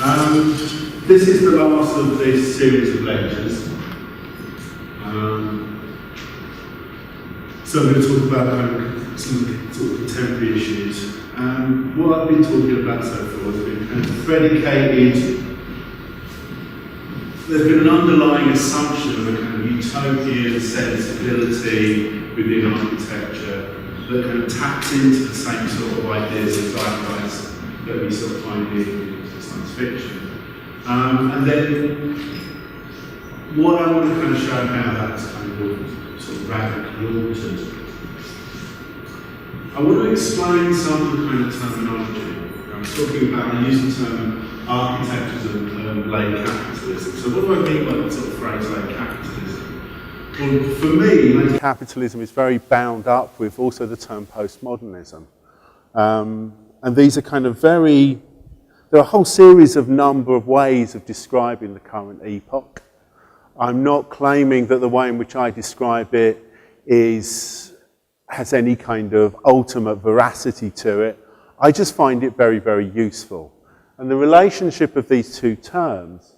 This is the last of this series of lectures. So I'm going to talk about some sort of contemporary issues. What I've been talking about so far has been kind of predicated. There's been an underlying assumption of a kind of utopian sensibility within architecture that kind of taps into the same sort of ideas of zeitgeist that we sort of find in science fiction. And then what I want to kind of show now that's kind of sort of radically altered. I want to explain some of the kind of terminology. I was talking about, I use the term architecture and late capitalism. So what do I mean by the sort of phrase late capitalism? Well, for me, late capitalism is very bound up with also the term postmodernism. And these are kind of very, there are a whole series of number of ways of describing the current epoch. I'm not claiming that the way in which I describe it has any kind of ultimate veracity to it. I just find it very, very useful. And the relationship of these two terms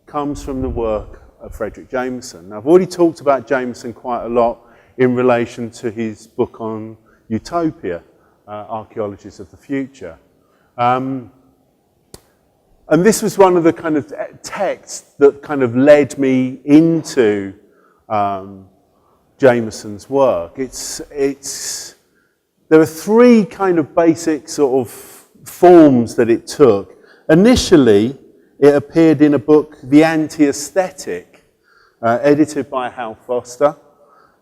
comes from the work of Frederick Jameson. Now, I've already talked about Jameson quite a lot in relation to his book on utopia, Archaeologies of the Future. And this was one of the kind of texts that kind of led me into Jameson's work. There are three kind of basic sort of forms that it took. Initially, it appeared in a book, The Anti-Aesthetic, edited by Hal Foster.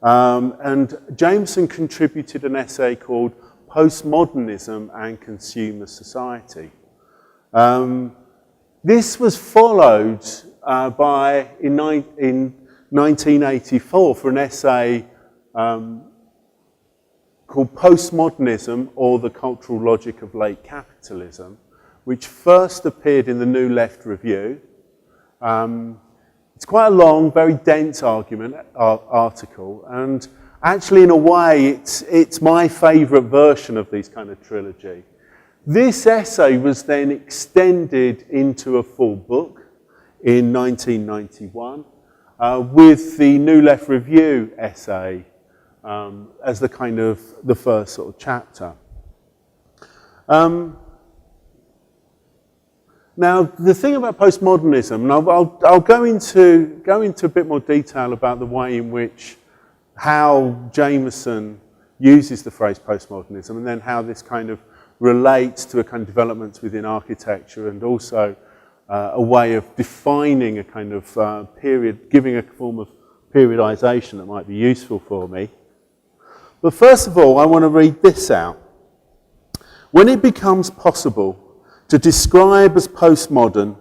And Jameson contributed an essay called Postmodernism and Consumer Society. This was followed in 1984 for an essay called Postmodernism or the Cultural Logic of Late Capitalism, which first appeared in the New Left Review. It's quite a long, very dense article, and actually in a way it's my favourite version of these kind of trilogy. This essay was then extended into a full book in 1991 with the New Left Review essay as the kind of the first sort of chapter. Now, the thing about postmodernism, and I'll go into a bit more detail about the way in which how Jameson uses the phrase postmodernism, and then how this kind of relates to a kind of developments within architecture, and also a way of defining a kind of period, giving a form of periodization that might be useful for me. But first of all, I want to read this out. When it becomes possible to describe as postmodern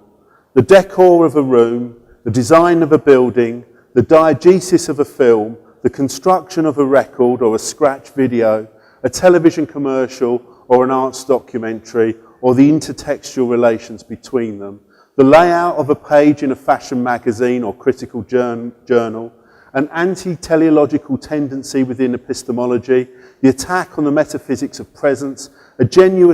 the decor of a room, the design of a building, the diegesis of a film, the construction of a record or a scratch video, a television commercial or an arts documentary, or the intertextual relations between them, the layout of a page in a fashion magazine or critical journal, an anti-teleological tendency within epistemology, the attack on the metaphysics of presence, a general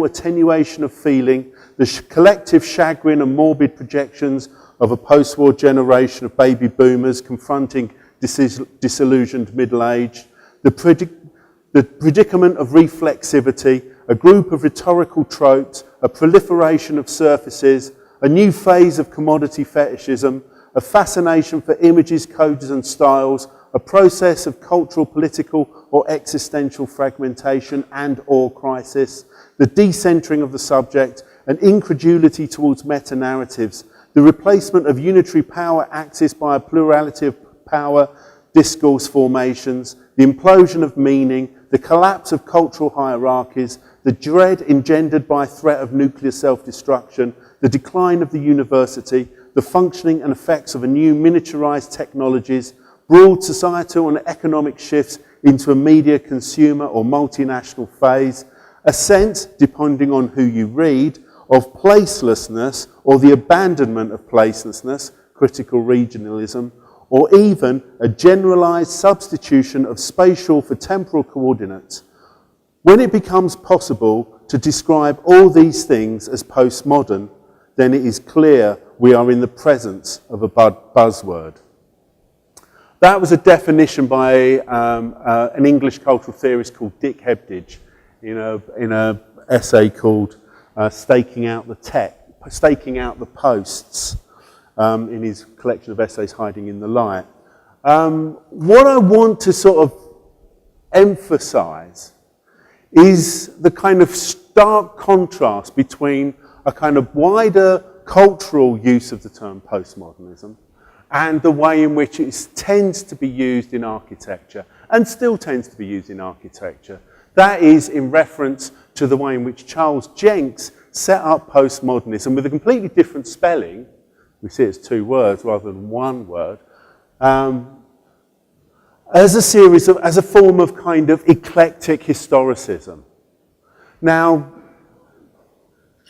attenuation of feeling, the collective chagrin and morbid projections of a post-war generation of baby boomers confronting disillusioned middle age, the predicament of reflexivity, a group of rhetorical tropes, a proliferation of surfaces, a new phase of commodity fetishism, a fascination for images, codes and styles, a process of cultural, political or existential fragmentation and or crisis, the decentering of the subject, an incredulity towards meta-narratives, the replacement of unitary power axis by a plurality of power discourse formations, the implosion of meaning, the collapse of cultural hierarchies, the dread engendered by threat of nuclear self-destruction, the decline of the university, the functioning and effects of a new miniaturized technologies, broad societal and economic shifts into a media consumer or multinational phase, a sense, depending on who you read, of placelessness or the abandonment of placelessness, critical regionalism, or even a generalized substitution of spatial for temporal coordinates. When it becomes possible to describe all these things as postmodern, then it is clear we are in the presence of a buzzword. That was a definition by an English cultural theorist called Dick Hebdige in an essay called Staking Out the Posts, in his collection of essays Hiding in the Light. What I want to sort of emphasize is the kind of stark contrast between a kind of wider cultural use of the term postmodernism and the way in which it tends to be used in architecture, and still tends to be used in architecture. That is in reference to the way in which Charles Jenks set up postmodernism with a completely different spelling. We see it as two words rather than one word, as a form of kind of eclectic historicism. Now,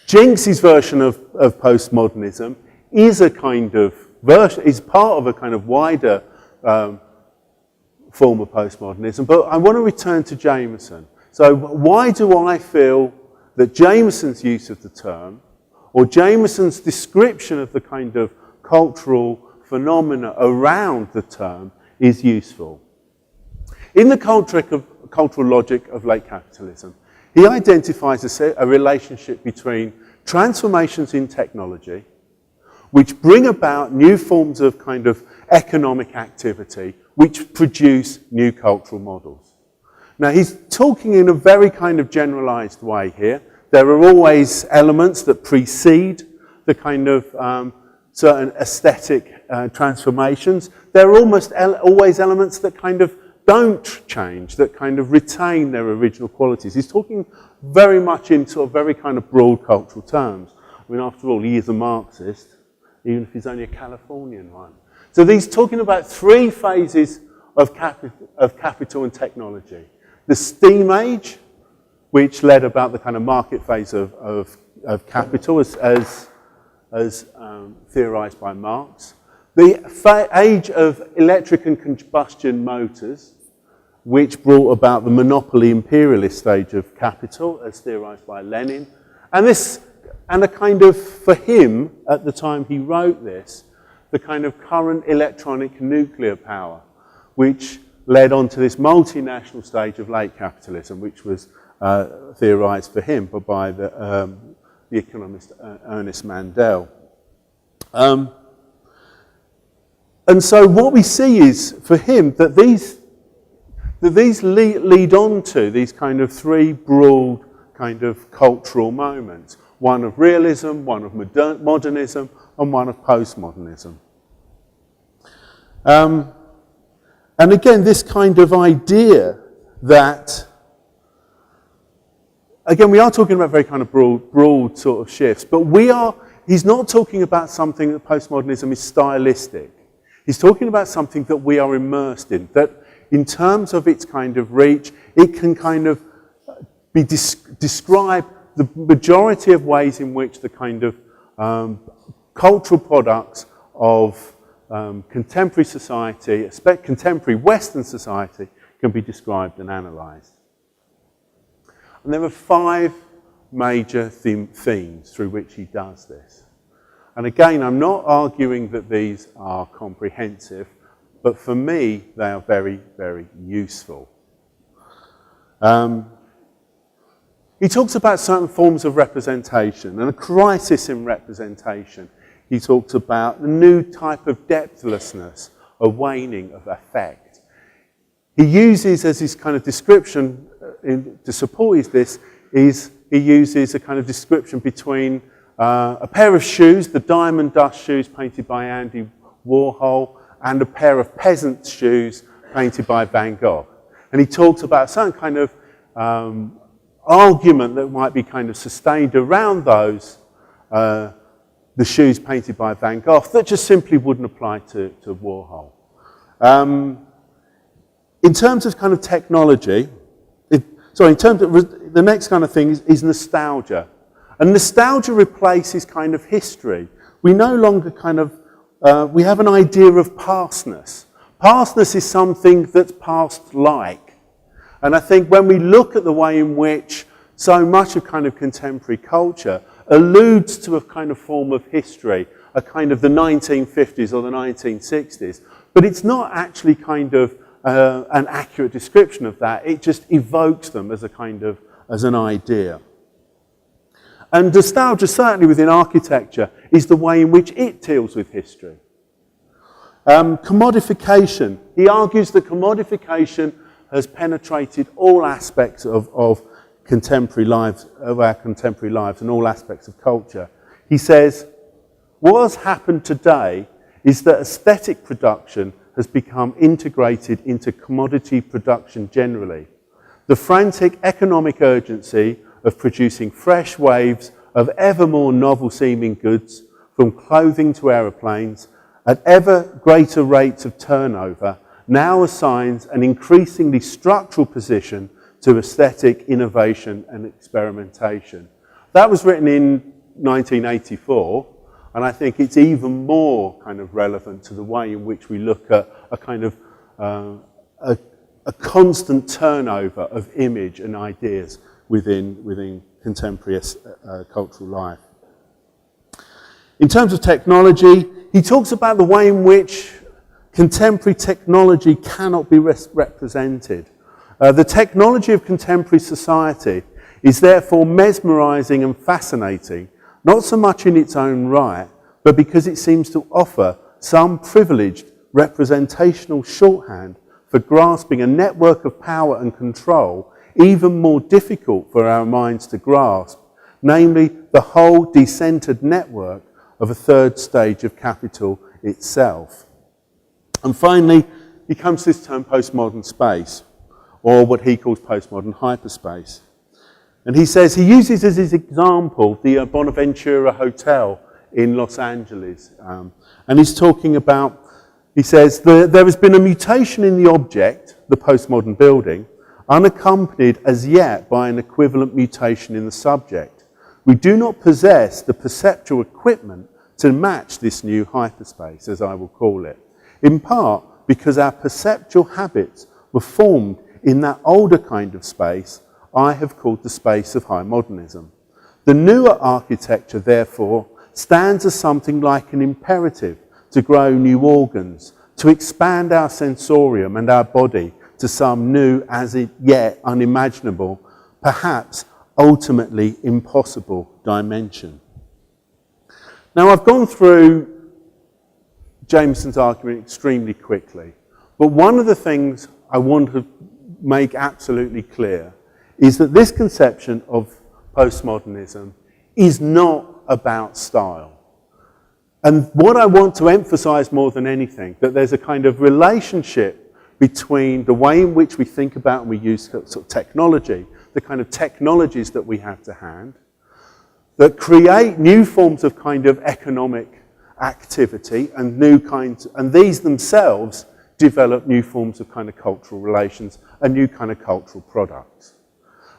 Jenks's version of postmodernism is a kind of is part of a kind of wider form of postmodernism, but I want to return to Jameson. So why do I feel that Jameson's use of the term, or Jameson's description of the kind of cultural phenomena around the term, is useful? In the cultural logic of late capitalism, he identifies a relationship between transformations in technology, which bring about new forms of kind of economic activity, which produce new cultural models. Now, he's talking in a very kind of generalized way here. There are always elements that precede the kind of certain aesthetic transformations. There are almost always elements that kind of don't change, that kind of retain their original qualities. He's talking very much in sort of very kind of broad cultural terms. I mean, after all, he is a Marxist, even if he's only a Californian one. So he's talking about three phases of capital and technology. The steam age, which led about the kind of market phase of capital as theorized by Marx. The age of electric and combustion motors, which brought about the monopoly imperialist stage of capital, as theorized by Lenin. And a kind of, for him, at the time he wrote this, the kind of current electronic nuclear power, which led on to this multinational stage of late capitalism, which was theorized for him by the economist Ernest Mandel. And so what we see is, for him, that these lead on to these kind of three broad kind of cultural moments. One of realism, one of modernism, and one of postmodernism. And again, this kind of idea that, again, we are talking about very kind of broad sort of shifts, but he's not talking about something that postmodernism is stylistic. He's talking about something that we are immersed in, that in terms of its kind of reach, it can kind of be describe the majority of ways in which the kind of cultural products of contemporary society, contemporary Western society, can be described and analysed. And there are 5 major themes through which he does this. And again, I'm not arguing that these are comprehensive, but for me, they are very, very useful. He talks about certain forms of representation and a crisis in representation. He talks about a new type of depthlessness, a waning of effect. He uses as his kind of description to support this, he uses a kind of description between a pair of shoes, the diamond dust shoes painted by Andy Warhol, and a pair of peasant shoes painted by Van Gogh. And he talks about some kind of argument that might be kind of sustained around those, the shoes painted by Van Gogh, that just simply wouldn't apply to Warhol. In terms of kind of technology, in terms of the next kind of thing is nostalgia. And nostalgia replaces kind of history. We no longer kind of, we have an idea of pastness. Pastness is something that's past-like. And I think when we look at the way in which so much of kind of contemporary culture alludes to a kind of form of history, a kind of the 1950s or the 1960s, but it's not actually kind of an accurate description of that. It just evokes them as a kind of, as an idea. And nostalgia, certainly within architecture, is the way in which it deals with history. Commodification. He argues that commodification has penetrated all aspects of contemporary lives, of our contemporary lives, and all aspects of culture. He says, what has happened today is that aesthetic production has become integrated into commodity production generally. The frantic economic urgency of producing fresh waves of ever more novel-seeming goods, from clothing to aeroplanes, at ever greater rates of turnover, now assigns an increasingly structural position to aesthetic innovation and experimentation. That was written in 1984, and I think it's even more kind of relevant to the way in which we look at a kind of a constant turnover of image and ideas within contemporary cultural life. In terms of technology, he talks about the way in which contemporary technology cannot be represented. The technology of contemporary society is therefore mesmerizing and fascinating, not so much in its own right, but because it seems to offer some privileged representational shorthand for grasping a network of power and control even more difficult for our minds to grasp, namely the whole decentered network of a third stage of capital itself. And finally, he comes to this term postmodern space, or what he calls postmodern hyperspace. And he says, he uses as his example the Bonaventura Hotel in Los Angeles. And he's talking about, he says, there has been a mutation in the object, the postmodern building, unaccompanied as yet by an equivalent mutation in the subject. We do not possess the perceptual equipment to match this new hyperspace, as I will call it, in part because our perceptual habits were formed in that older kind of space I have called the space of high modernism. The newer architecture, therefore, stands as something like an imperative to grow new organs, to expand our sensorium and our body to some new, as yet unimaginable, perhaps ultimately impossible dimension. Now, I've gone through Jameson's argument extremely quickly, but one of the things I want to make absolutely clear is that this conception of postmodernism is not about style. And what I want to emphasize more than anything, that there's a kind of relationship between the way in which we think about and we use sort of technology, the kind of technologies that we have to hand, that create new forms of kind of economic activity and new kinds, and these themselves develop new forms of kind of cultural relations and new kind of cultural products.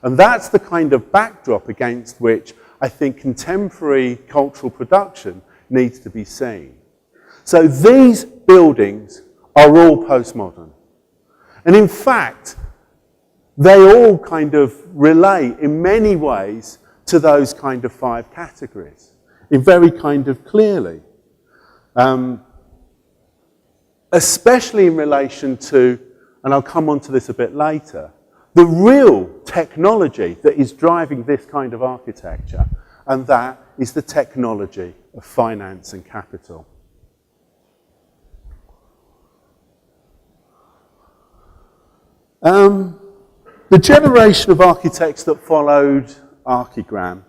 And that's the kind of backdrop against which I think contemporary cultural production needs to be seen. So these buildings are all postmodern. And in fact, they all kind of relate in many ways to those kind of five categories, in very kind of clearly. Especially in relation to, and I'll come on to this a bit later, the real technology that is driving this kind of architecture, and that is the technology of finance and capital. The generation of architects that followed Archigram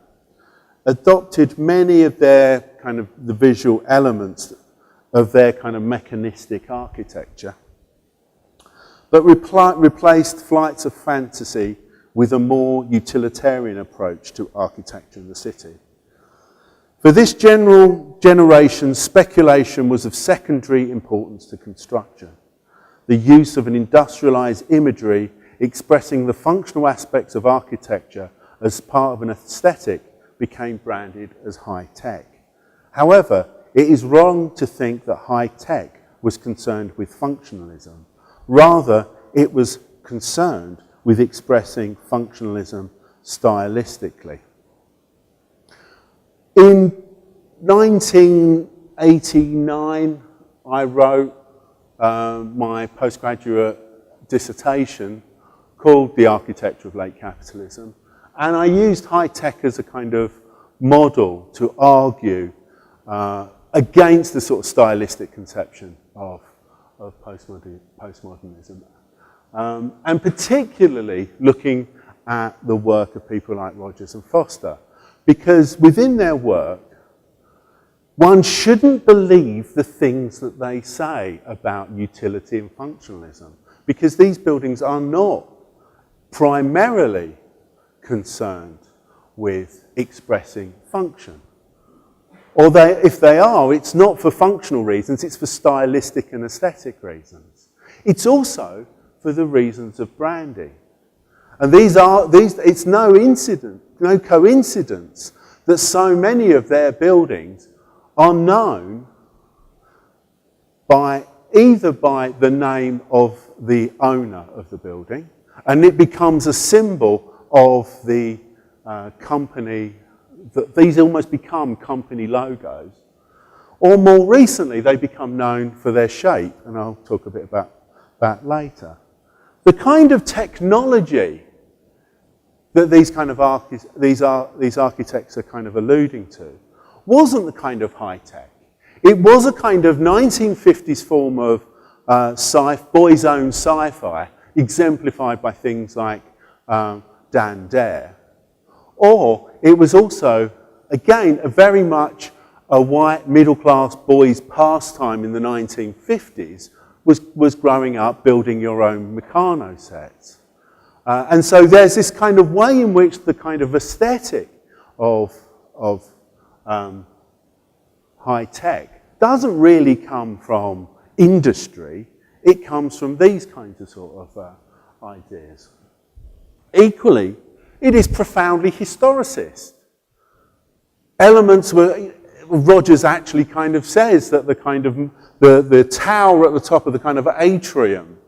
adopted many of their kind of the visual elements of their kind of mechanistic architecture, but replaced flights of fantasy with a more utilitarian approach to architecture in the city. For this generation, speculation was of secondary importance to construction. The use of an industrialized imagery expressing the functional aspects of architecture as part of an aesthetic became branded as high-tech. However, it is wrong to think that high-tech was concerned with functionalism. Rather, it was concerned with expressing functionalism stylistically. In 1989, I wrote my postgraduate dissertation called The Architecture of Late Capitalism, and I used high tech as a kind of model to argue against the sort of stylistic conception of postmodernism, and particularly looking at the work of people like Rogers and Foster, because within their work, one shouldn't believe the things that they say about utility and functionalism, because these buildings are not primarily concerned with expressing function. Or if they are, it's not for functional reasons, it's for stylistic and aesthetic reasons. It's also for the reasons of branding. And it's no coincidence that so many of their buildings are known either by the name of the owner of the building, and it becomes a symbol of the company, that these almost become company logos, or more recently they become known for their shape, and I'll talk a bit about that later. The kind of technology that these architects are kind of alluding to wasn't the kind of high tech. It was a kind of 1950s form of boys' own sci-fi, exemplified by things like Dan Dare. Or it was also, again, very much a white middle-class boys' pastime in the 1950s, was growing up building your own Meccano sets. And so there's this kind of way in which the kind of aesthetic of high tech doesn't really come from industry, it comes from these kinds of sort of ideas. Equally, it is profoundly historicist. Elements where Rogers actually kind of says that the kind of the tower at the top of the kind of atrium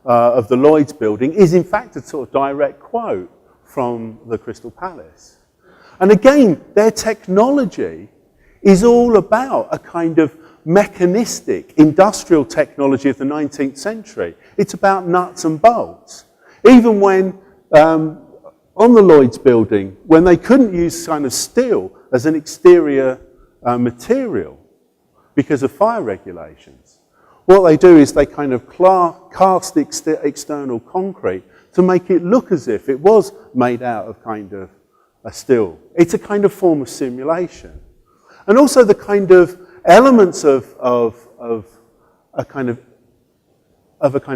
of the Lloyd's building is in fact a sort of direct quote from the Crystal Palace. And again, their technology is all about a kind of mechanistic, industrial technology of the 19th century. It's about nuts and bolts. Even when, on the Lloyd's building, when they couldn't use kind of steel as an exterior material because of fire regulations, what they do is they kind of cast external concrete to make it look as if it was made out of kind of a steel. It's a kind of form of simulation. And also the kind of elements of a kind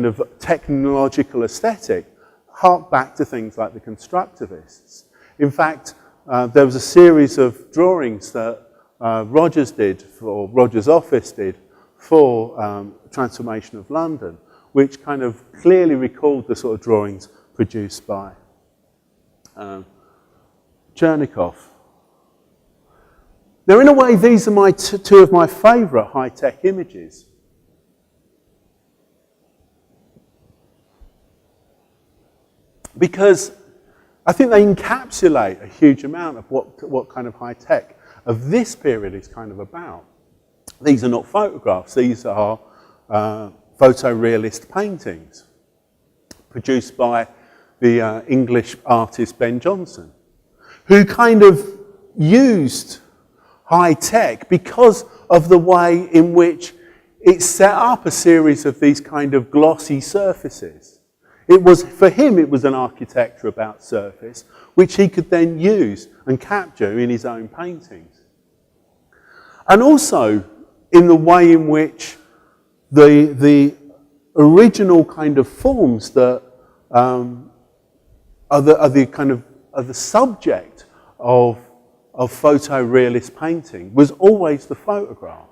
of technological aesthetic hark back to things like the constructivists. In fact, there was a series of drawings that Rogers office did for Transformation of London, which kind of clearly recalled the sort of drawings produced by Chernikov. Now, in a way, these are two of my favourite high-tech images. Because I think they encapsulate a huge amount of what kind of high-tech of this period is kind of about. These are not photographs, these are photorealist paintings produced by the English artist Ben Jonson, who kind of used high tech because of the way in which it set up a series of these kind of glossy surfaces. For him, it was an architecture about surface, which he could then use and capture in his own paintings. And also in the way in which the original kind of forms that are the subject of photorealist painting was always the photograph.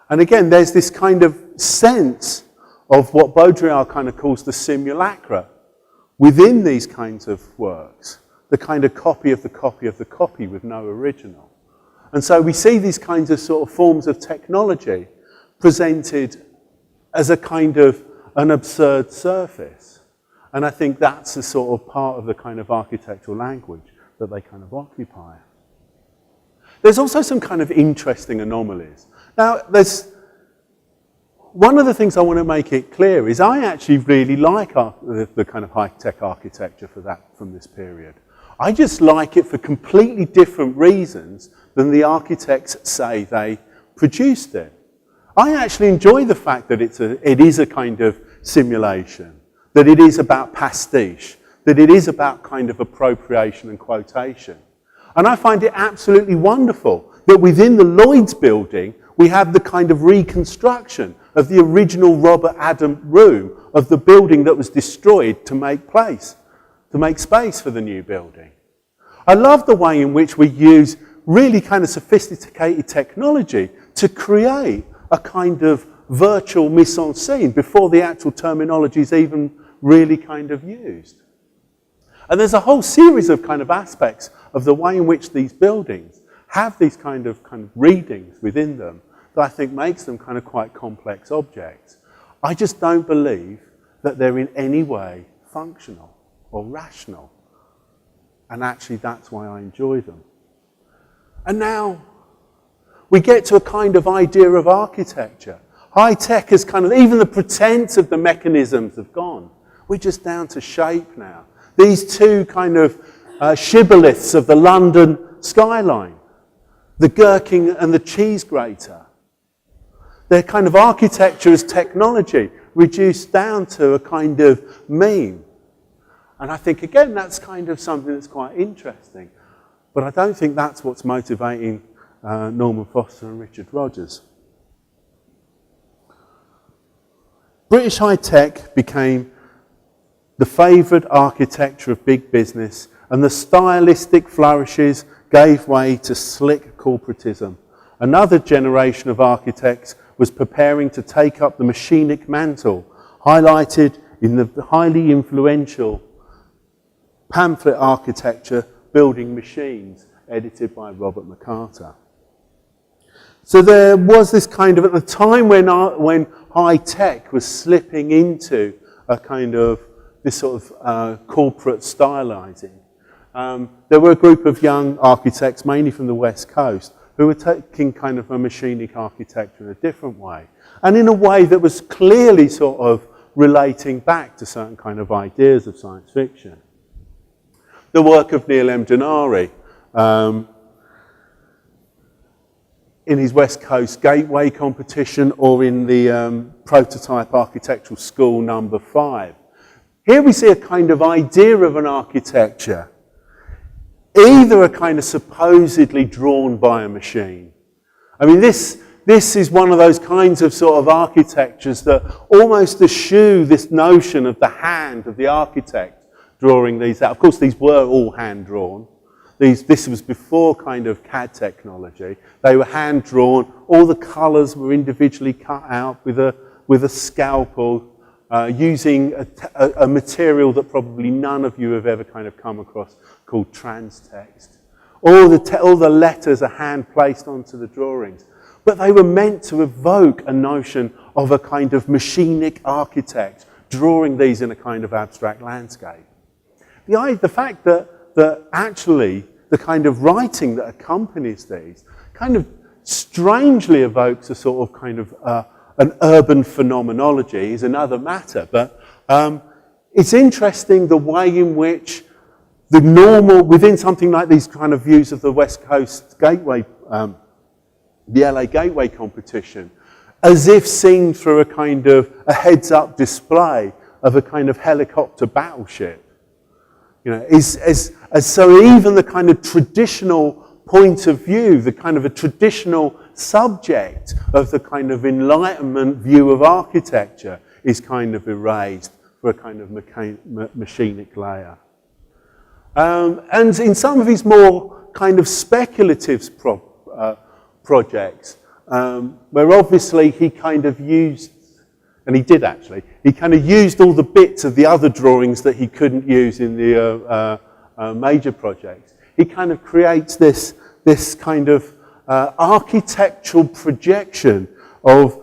And again, there's this kind of sense of what Baudrillard kind of calls the simulacra within these kinds of works, the kind of copy of the copy of the copy with no original. And so we see these kinds of sort of forms of technology presented as a kind of an absurd surface. And I think that's a sort of part of the kind of architectural language that they kind of occupy. There's also some kind of interesting anomalies. Now, one of the things I want to make it clear is I actually really like the kind of high-tech architecture from this period. I just like it for completely different reasons than the architects say they produced it. I actually enjoy the fact that it is a kind of simulation, that it is about pastiche, that it is about kind of appropriation and quotation. And I find it absolutely wonderful that within the Lloyd's building, we have the kind of reconstruction of the original Robert Adam room of the building that was destroyed to make space for the new building. I love the way in which we use really kind of sophisticated technology to create a kind of virtual mise-en-scene before the actual terminology is even really kind of used. And there's a whole series of kind of aspects of the way in which these buildings have these kind of readings within them that I think makes them kind of quite complex objects. I just don't believe that they're in any way functional or rational. And actually that's why I enjoy them. And now we get to a kind of idea of architecture. High tech is kind of, even the pretense of the mechanisms have gone. We're just down to shape now. These two kind of shibboleths of the London skyline, the gherkin and the cheese grater. Their kind of architecture as technology reduced down to a kind of meme. And I think, again, that's kind of something that's quite interesting. But I don't think that's what's motivating Norman Foster and Richard Rogers. British high tech became the favoured architecture of big business, and the stylistic flourishes gave way to slick corporatism. Another generation of architects was preparing to take up the machinic mantle, highlighted in the highly influential pamphlet architecture, Building Machines, edited by Robert McCarter. So there was this kind of, at the time when high tech was slipping into a kind of this sort of corporate stylizing, there were a group of young architects, mainly from the West Coast, who were taking kind of a machinic architecture in a different way, and in a way that was clearly sort of relating back to certain kind of ideas of science fiction. The work of Neil M. Denari in his West Coast Gateway competition, or in the Prototype Architectural School number 5. Here we see a kind of idea of an architecture, either a kind of supposedly drawn by a machine. I mean, this is one of those kinds of sort of architectures that almost eschew this notion of the hand of the architect drawing these out. Of course, these were all hand-drawn. This was before kind of CAD technology. They were hand-drawn. All the colours were individually cut out with a scalpel, using a material that probably none of you have ever kind of come across, called transtext. All the letters are hand-placed onto the drawings. But they were meant to evoke a notion of a kind of machinic architect drawing these in a kind of abstract landscape. The fact that actually the kind of writing that accompanies these kind of strangely evokes a sort of kind of an urban phenomenology is another matter. But it's interesting the way in which the normal, within something like these kind of views of the West Coast Gateway, the LA Gateway competition, as if seen through a kind of a heads-up display of a kind of helicopter battleship. You know, so even the kind of traditional point of view, the kind of a traditional subject of the kind of Enlightenment view of architecture is kind of erased for a kind of machinic layer. And in some of his more kind of speculative projects, where obviously he kind of used, and he did actually, he kind of used all the bits of the other drawings that he couldn't use in the major projects. He kind of creates this kind of architectural projection of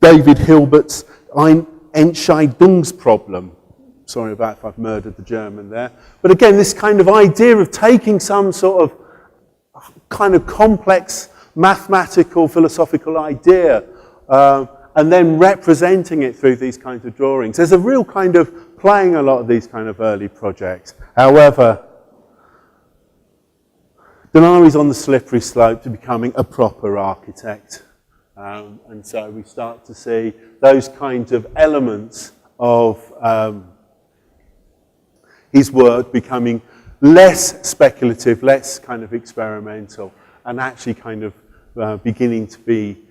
David Hilbert's Entscheidungsproblem, sorry about if I've murdered the German there. But again, this kind of idea of taking some sort of kind of complex mathematical, philosophical idea and then representing it through these kinds of drawings. There's a real kind of playing a lot of these kind of early projects. However, Denari's on the slippery slope to becoming a proper architect. And so we start to see those kinds of elements of his work becoming less speculative, less kind of experimental, and actually kind of beginning to be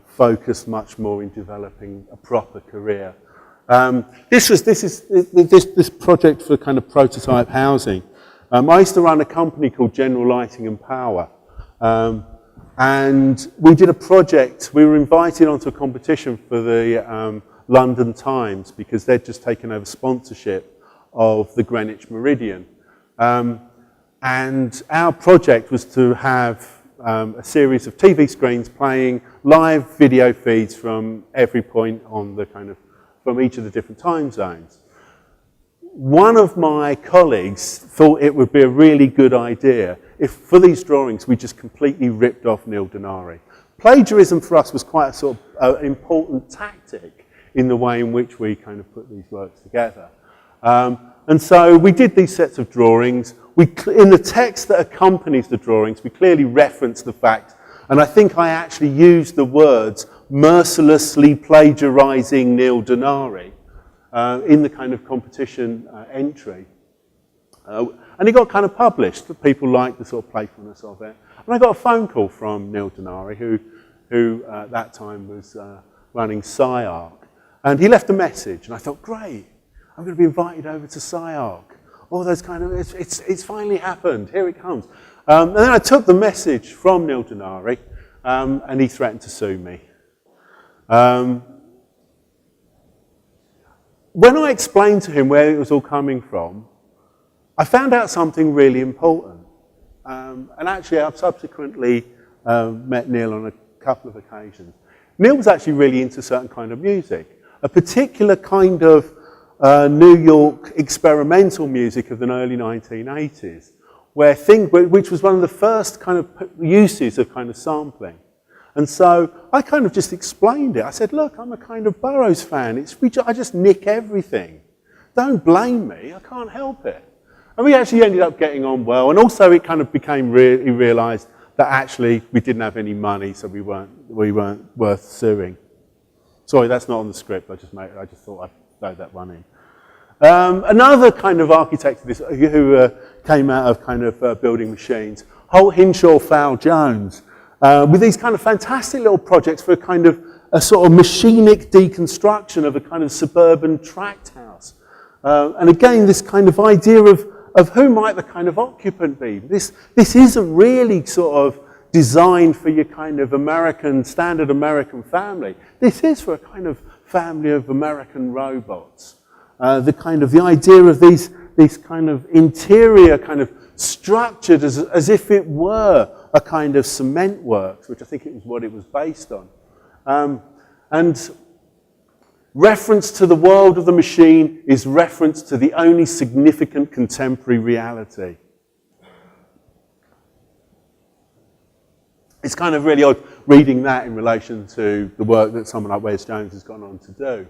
focused much more in developing a proper career. This project for kind of prototype housing. I used to run a company called General Lighting and Power. And we did a project, we were invited onto a competition for the London Times because they'd just taken over sponsorship of the Greenwich Meridian. And our project was to have a series of TV screens playing live video feeds from every point on the kind of, from each of the different time zones. One of my colleagues thought it would be a really good idea if for these drawings we just completely ripped off Neil Denari. Plagiarism for us was quite a sort of important tactic in the way in which we kind of put these works together. And so we did these sets of drawings. In the text that accompanies the drawings, we clearly reference the fact, and I think I actually used the words mercilessly plagiarizing Neil Denari in the kind of competition entry. And it got kind of published. People liked the sort of playfulness of it. And I got a phone call from Neil Denari, who at that time was running SciArc. And he left a message, and I thought, great, I'm going to be invited over to SciArc. All those kind of, it's finally happened, here it comes. And then I took the message from Neil Denari, and he threatened to sue me. When I explained to him where it was all coming from, I found out something really important. And actually, I've subsequently met Neil on a couple of occasions. Neil was actually really into certain kind of music, a particular kind of New York experimental music of the early 1980s, which was one of the first kind of uses of kind of sampling. And so I kind of just explained it. I said, look, I'm a kind of Burroughs fan. I just nick everything. Don't blame me. I can't help it. And we actually ended up getting on well. And also it kind of became he realized that actually we didn't have any money, so we weren't worth suing. Sorry, that's not on the script. I just thought I'd throw that one in. Another kind of architect who came out of kind of building machines, Holt Hinshaw Fowle Jones, with these kind of fantastic little projects for a sort of machinic deconstruction of a kind of suburban tract house. And again, this kind of idea of who might the kind of occupant be. This isn't really sort of designed for your kind of standard American family. This is for a kind of family of American robots. The idea of these kind of interior kind of structured as if it were a kind of cement works, which I think it was what it was based on. And reference to the world of the machine is reference to the only significant contemporary reality. It's kind of really odd reading that in relation to the work that someone like Wes Jones has gone on to do.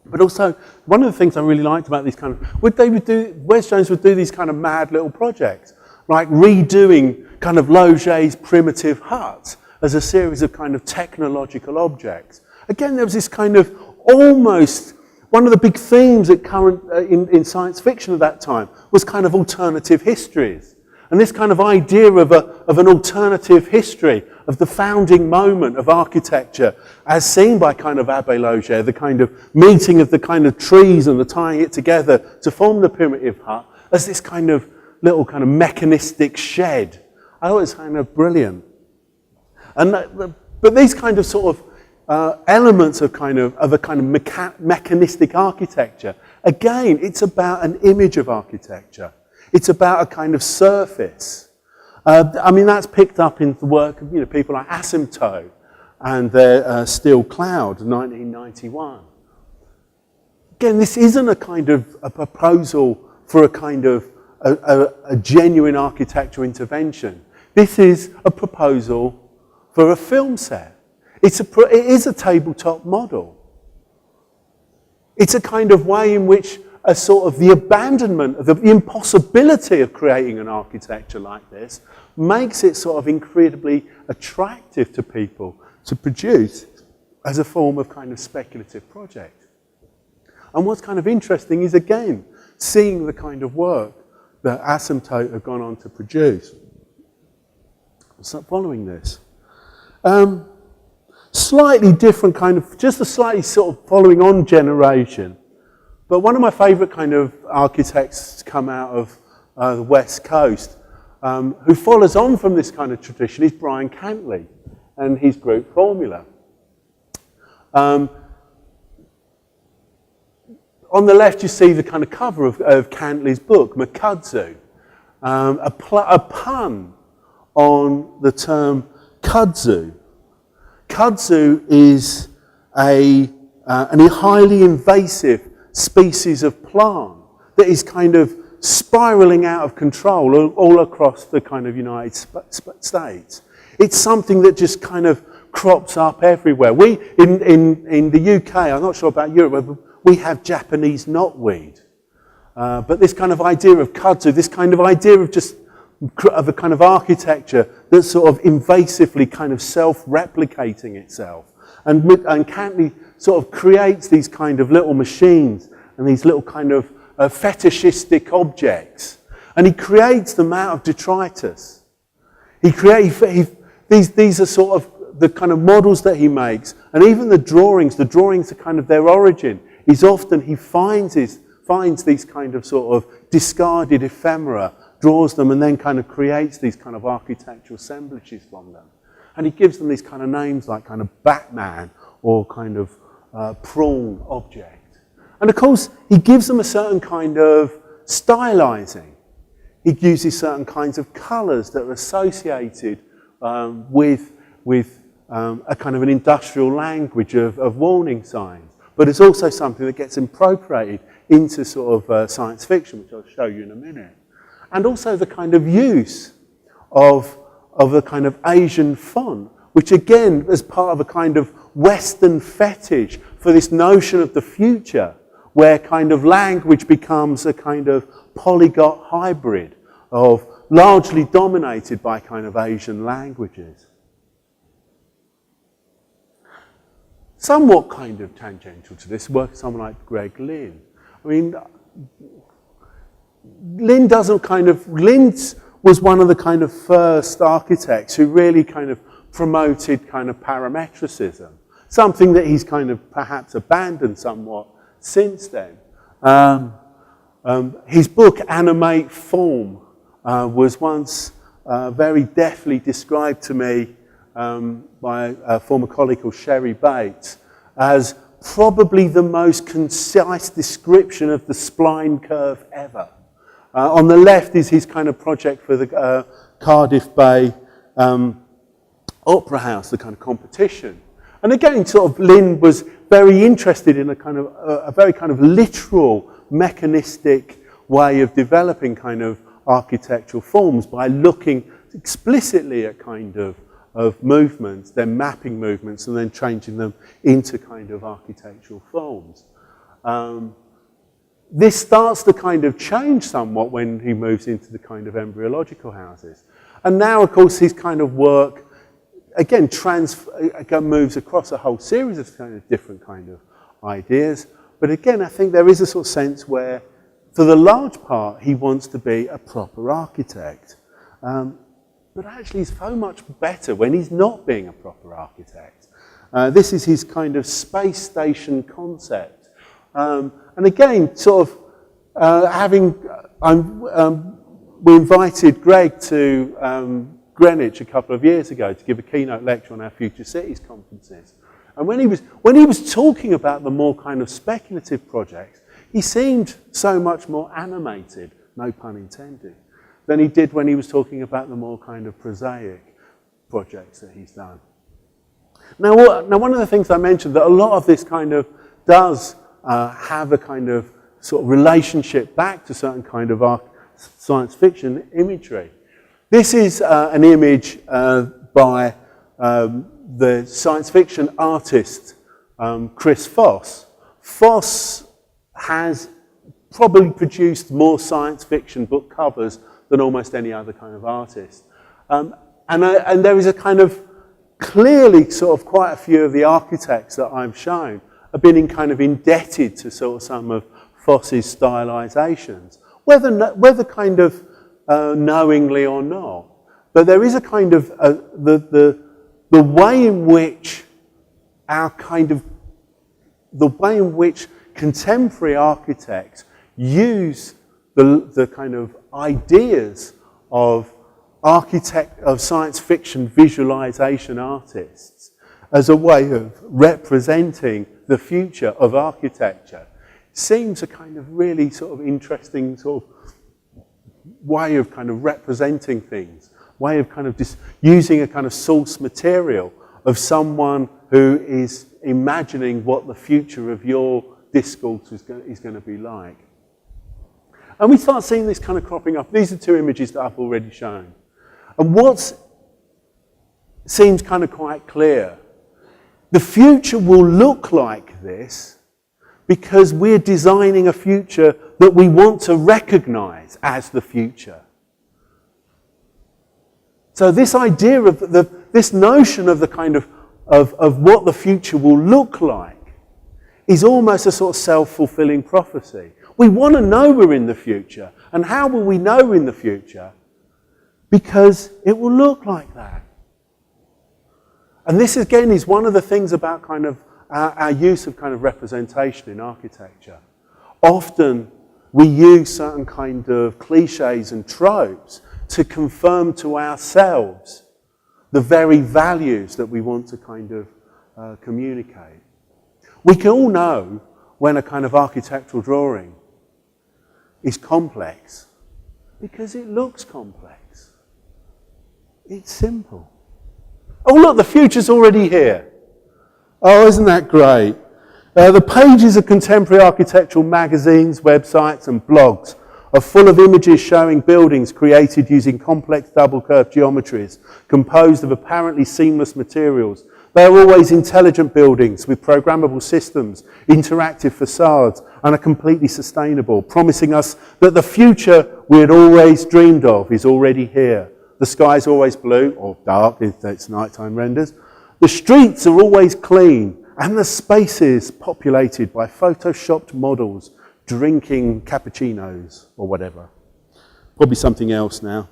But also, one of the things I really liked about these Wes Jones would do these kind of mad little projects, like redoing kind of Loget's primitive hut as a series of kind of technological objects. Again, there was this kind of almost, one of the big themes in science fiction at that time was kind of alternative histories. And this kind of idea of an alternative history of the founding moment of architecture as seen by kind of Abbé Loget, the kind of meeting of the kind of trees and the tying it together to form the primitive hut as this kind of little kind of mechanistic shed. I thought it was kind of brilliant. But these kind of sort of elements of a kind of mechanistic architecture, again, it's about an image of architecture. It's about a kind of surface. I mean, that's picked up in the work of people like Asymptote and their Steel Cloud, 1991. again, this isn't a kind of a proposal for a kind of a genuine architectural intervention. This is a proposal for a film set. It is a tabletop model. It's a kind of way in which a sort of the abandonment of the impossibility of creating an architecture like this makes it sort of incredibly attractive to people to produce as a form of kind of speculative project. And what's kind of interesting is, again, seeing the kind of work that Asymptote have gone on to produce. So following this. Slightly different kind of, just a slightly sort of following on generation. But one of my favourite kind of architects to come out of the West Coast, who follows on from this kind of tradition, is Brian Cantley and his group Formula. On the left, you see the kind of cover of Cantley's book, Makudzu, a pun on the term kudzu. Kudzu is a highly invasive species of plant that is kind of spiraling out of control all across the kind of United States. It's something that just kind of crops up everywhere. We, in the UK, I'm not sure about Europe, but we have Japanese knotweed. But this kind of idea of kudzu, this kind of idea of just of a kind of architecture that's sort of invasively kind of self-replicating itself. And Cantley sort of creates these kind of little machines and these little kind of fetishistic objects. And he creates them out of detritus. These are sort of the kind of models that he makes. And even the drawings are kind of their origin. Is often he finds these kind of sort of discarded ephemera, draws them, and then kind of creates these kind of architectural assemblages from them. And he gives them these kind of names like kind of Batman or kind of prawn object. And of course, he gives them a certain kind of stylizing. He uses certain kinds of colours that are associated with a kind of an industrial language of warning signs. But it's also something that gets incorporated into sort of science fiction, which I'll show you in a minute. And also the kind of use of a kind of Asian font, which again, as part of a kind of Western fetish for this notion of the future, where kind of language becomes a kind of polyglot hybrid of largely dominated by kind of Asian languages. Somewhat kind of tangential to this work, someone like Greg Lynn. I mean, Lynn was one of the kind of first architects who really kind of promoted kind of parametricism, something that he's kind of perhaps abandoned somewhat since then. His book, Animate Form, was once very deftly described to me by a former colleague called Sherry Bates as probably the most concise description of the spline curve ever. On the left is his kind of project for the Cardiff Bay Opera House, the kind of competition. And again, sort of Lynn was very interested in a very kind of literal, mechanistic way of developing kind of architectural forms by looking explicitly at kind of movements, then mapping movements, and then changing them into kind of architectural forms. This starts to kind of change somewhat when he moves into the kind of embryological houses. And now, of course, his kind of work, again, moves across a whole series of kind of different kind of ideas. But again, I think there is a sort of sense where, for the large part, he wants to be a proper architect. But actually, he's so much better when he's not being a proper architect. This is his kind of space station concept. And again, sort of we invited Greg to Greenwich a couple of years ago to give a keynote lecture on our Future Cities conferences. And when he was talking about the more kind of speculative projects, he seemed so much more animated, no pun intended, than he did when he was talking about the more kind of prosaic projects that he's done. Now one of the things I mentioned that a lot of this kind of does have a kind of sort of relationship back to certain kind of science fiction imagery. This is an image by the science fiction artist Chris Foss. Foss has probably produced more science fiction book covers than almost any other kind of artist. And there is a kind of clearly sort of quite a few of the architects that I've shown have been kind of indebted to sort of some of Foss's stylizations, whether kind of knowingly or not. But there is a kind of the way in which the way in which contemporary architects use the kind of ideas of science fiction visualization artists as a way of representing the future of architecture seems a kind of really sort of interesting sort of way of kind of representing things, way of kind of just using a kind of source material of someone who is imagining what the future of your discourse is going to be like. And we start seeing this kind of cropping up. These are two images that I've already shown. And what seems kind of quite clear, the future will look like this because we're designing a future that we want to recognize as the future. So this idea of this notion of the kind of what the future will look like is almost a sort of self-fulfilling prophecy. We want to know we're in the future. And how will we know we're in the future? Because it will look like that. And this again is one of the things about kind of our use of kind of representation in architecture. Often we use certain kind of cliches and tropes to confirm to ourselves the very values that we want to kind of communicate. We can all know when a kind of architectural drawing is complex because it looks complex. It's simple. Oh look, the future's already here. Oh, isn't that great? The pages of contemporary architectural magazines, websites and blogs are full of images showing buildings created using complex double-curved geometries composed of apparently seamless materials. They are always intelligent buildings with programmable systems, interactive facades, and are completely sustainable, promising us that the future we had always dreamed of is already here. The sky is always blue, or dark if it's nighttime renders. The streets are always clean, and the spaces populated by photoshopped models drinking cappuccinos or whatever. Probably something else now.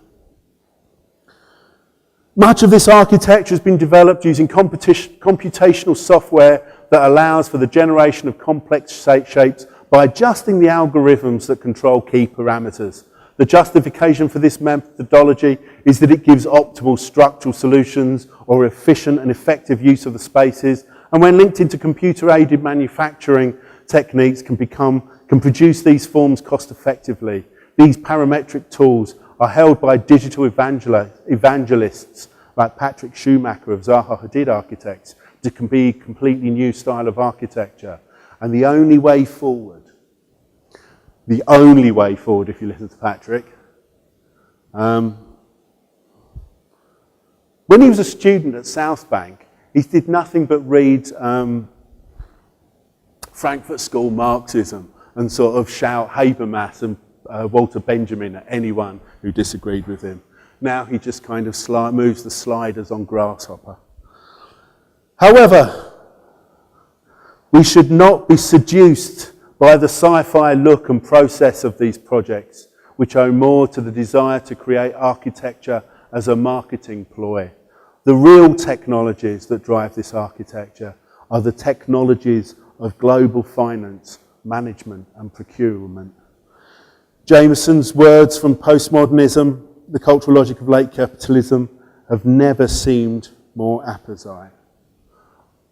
Much of this architecture has been developed using computational software that allows for the generation of complex shapes by adjusting the algorithms that control key parameters. The justification for this methodology is that it gives optimal structural solutions or efficient and effective use of the spaces, and when linked into computer-aided manufacturing techniques can produce these forms cost effectively. These parametric tools are held by digital evangelists like Patrick Schumacher of Zaha Hadid Architects to be a completely new style of architecture. And the only way forward if you listen to Patrick, when he was a student at South Bank, he did nothing but read Frankfurt School Marxism and sort of shout Habermas and Walter Benjamin at anyone who disagreed with him. Now he just kind of moves the sliders on Grasshopper. However, we should not be seduced by the sci-fi look and process of these projects, which owe more to the desire to create architecture as a marketing ploy. The real technologies that drive this architecture are the technologies of global finance, management and procurement. Jameson's words from postmodernism, the cultural logic of late capitalism, have never seemed more apposite.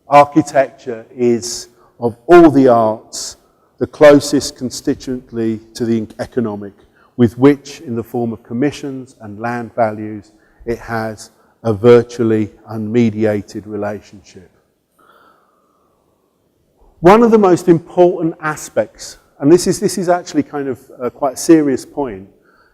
Architecture is, of all the arts, the closest constituently to the economic, with which, in the form of commissions and land values, it has a virtually unmediated relationship. one of the most important aspects, and this is actually kind of quite a serious point,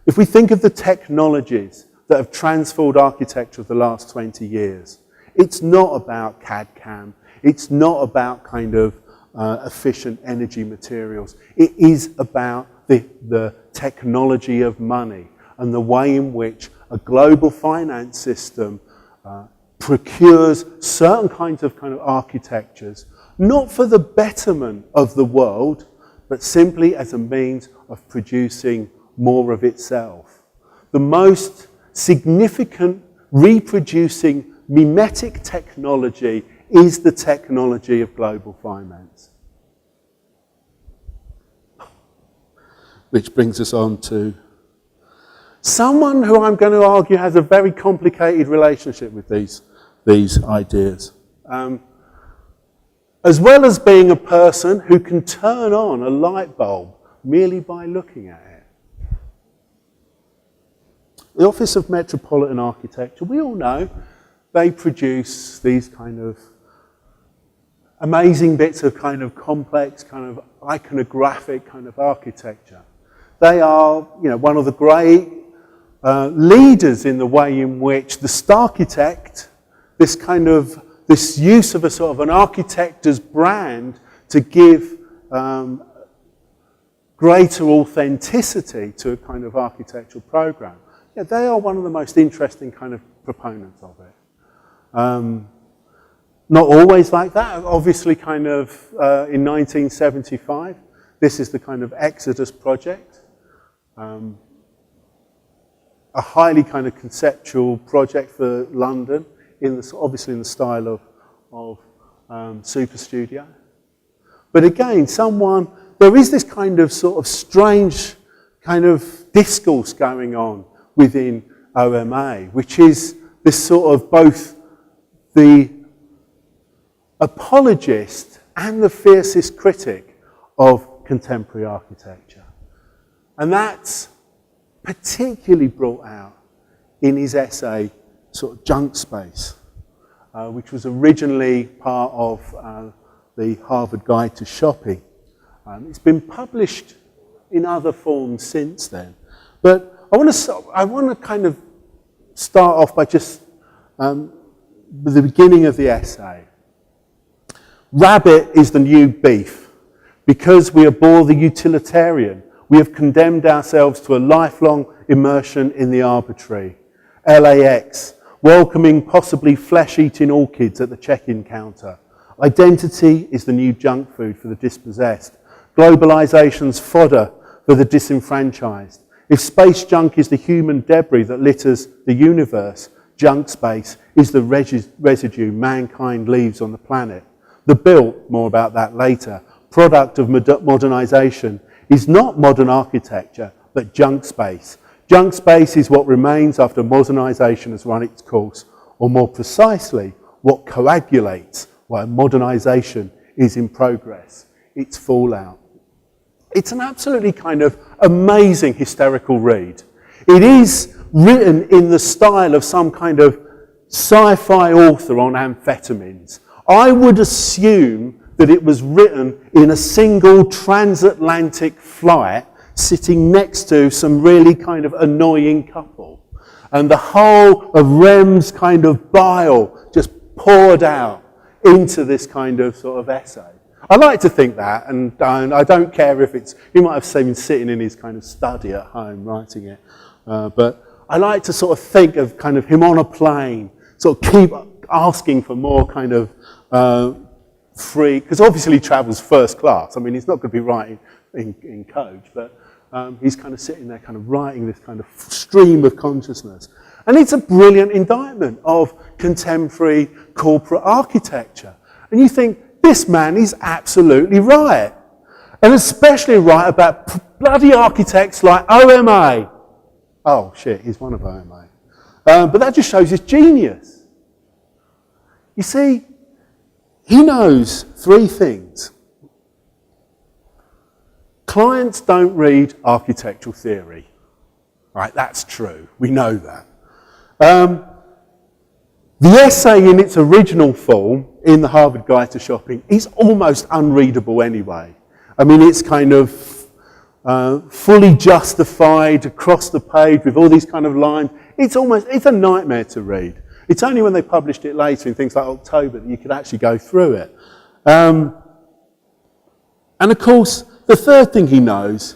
if we think of the technologies that have transformed architecture of the last 20 years, it's not about CAD/CAM, it's not about kind of efficient energy materials. It is about the technology of money and the way in which a global finance system procures certain kinds of architectures, not for the betterment of the world, but simply as a means of producing more of itself. The most significant reproducing mimetic technology is the technology of global finance. Which brings us on to someone who I'm going to argue has a very complicated relationship with these ideas. As well as being a person who can turn on a light bulb merely by looking at it. The Office of Metropolitan Architecture, we all know, they produce these kind of amazing bits of kind of complex, kind of iconographic kind of architecture. They are, one of the great leaders in the way in which the Starchitect, this use of a sort of an architect's brand to give greater authenticity to a kind of architectural program. Yeah, they are one of the most interesting kind of proponents of it. Not always like that. Obviously, kind of in 1975, this is the kind of Exodus project. A highly kind of conceptual project for London, obviously in the style of Super Studio. But again, there is this kind of sort of strange kind of discourse going on within OMA, which is this sort of both the apologist and the fiercest critic of contemporary architecture. And that's particularly brought out in his essay, sort of Junk Space, which was originally part of the Harvard Guide to Shopping. It's been published in other forms since then. But I want to kind of start off by just with the beginning of the essay. Rabbit is the new beef. Because we abhor the utilitarian, we have condemned ourselves to a lifelong immersion in the arbitrary. LAX, welcoming possibly flesh-eating orchids at the check-in counter. Identity is the new junk food for the dispossessed. Globalization's fodder for the disenfranchised. If space junk is the human debris that litters the universe, junk space is the residue mankind leaves on the planet. The built, more about that later, product of modernization is not modern architecture, but junk space. Junk space is what remains after modernization has run its course, or more precisely, what coagulates while modernization is in progress. It's fallout. It's an absolutely kind of amazing hysterical read. It is written in the style of some kind of sci-fi author on amphetamines. I would assume that it was written in a single transatlantic flight sitting next to some really kind of annoying couple. And the whole of Rem's kind of bile just poured out into this kind of sort of essay. I like to think that, and I don't care if he might have been sitting in his kind of study at home writing it. But I like to sort of think of kind of him on a plane, sort of keep asking for more kind of free, because obviously he travels first class. I mean, he's not going to be writing in coach, but he's kind of sitting there kind of writing this kind of stream of consciousness. And it's a brilliant indictment of contemporary corporate architecture. And you think, this man is absolutely right. And especially right about bloody architects like OMA. Oh shit, he's one of OMA. But that just shows his genius. You see, he knows three things. Clients don't read architectural theory. Right, that's true. We know that. The essay in its original form, in the Harvard Guide to Shopping, is almost unreadable anyway. I mean, it's kind of fully justified across the page with all these kind of lines. It's a nightmare to read. It's only when they published it later in things like October that you could actually go through it. And of course, the third thing he knows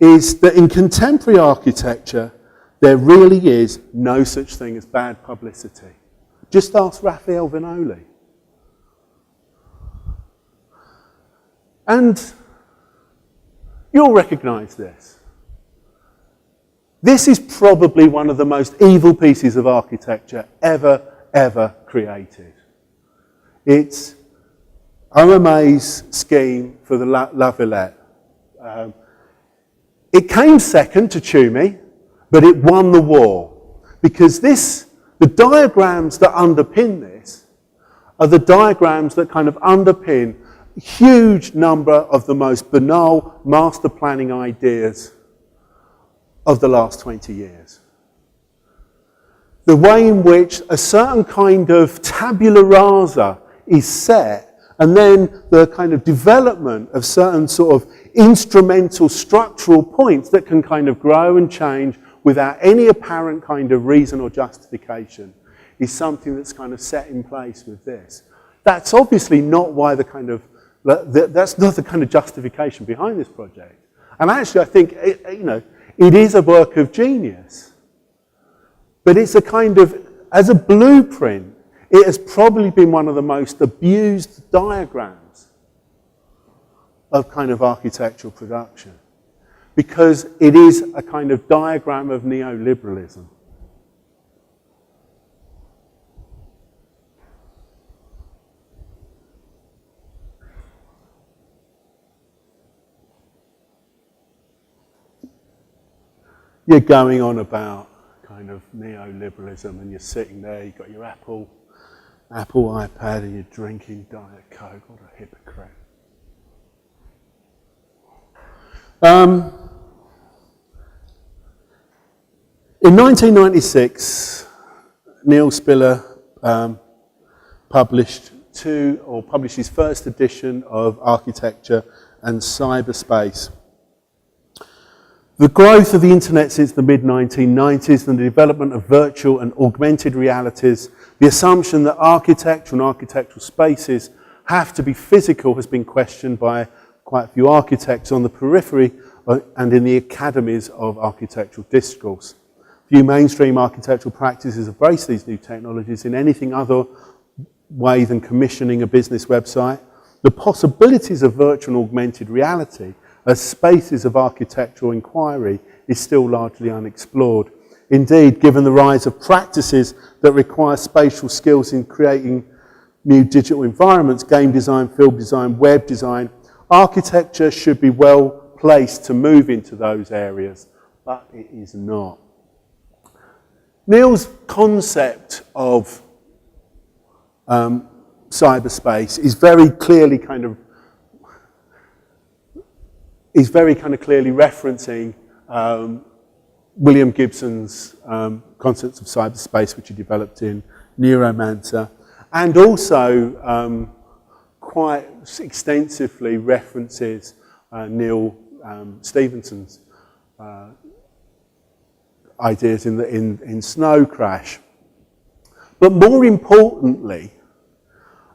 is that in contemporary architecture, there really is no such thing as bad publicity. Just ask Raphael Viñoly. And you'll recognise this. This is probably one of the most evil pieces of architecture ever created. It's OMA's scheme for the La Villette. It came second to Toomey, but it won the war. Because the diagrams that underpin this are the diagrams that kind of underpin a huge number of the most banal master planning ideas of the last 20 years. The way in which a certain kind of tabula rasa is set, and then the kind of development of certain sort of instrumental structural points that can kind of grow and change without any apparent kind of reason or justification is something that's kind of set in place with this. That's obviously not why that's not the kind of justification behind this project. And actually I think, it is a work of genius. But it's a kind of, as a blueprint, it has probably been one of the most abused diagrams of kind of architectural production. Because it is a kind of diagram of neoliberalism. You're going on about kind of neoliberalism and you're sitting there, you've got your Apple iPad and you're drinking Diet Coke. What a hypocrite. In 1996, Neil Spiller published his first edition of Architecture and Cyberspace. The growth of the internet since the mid-1990s and the development of virtual and augmented realities, the assumption that architecture and architectural spaces have to be physical has been questioned by quite a few architects on the periphery and in the academies of architectural discourse. Few mainstream architectural practices embrace these new technologies in anything other way than commissioning a business website. The possibilities of virtual and augmented reality as spaces of architectural inquiry is still largely unexplored. Indeed, given the rise of practices that require spatial skills in creating new digital environments, game design, film design, web design, architecture should be well placed to move into those areas, but it is not. Neil's concept of cyberspace is very clearly clearly referencing William Gibson's concepts of cyberspace, which he developed in Neuromancer, and also quite extensively references Neil Stephenson's ideas in Snow Crash. But more importantly,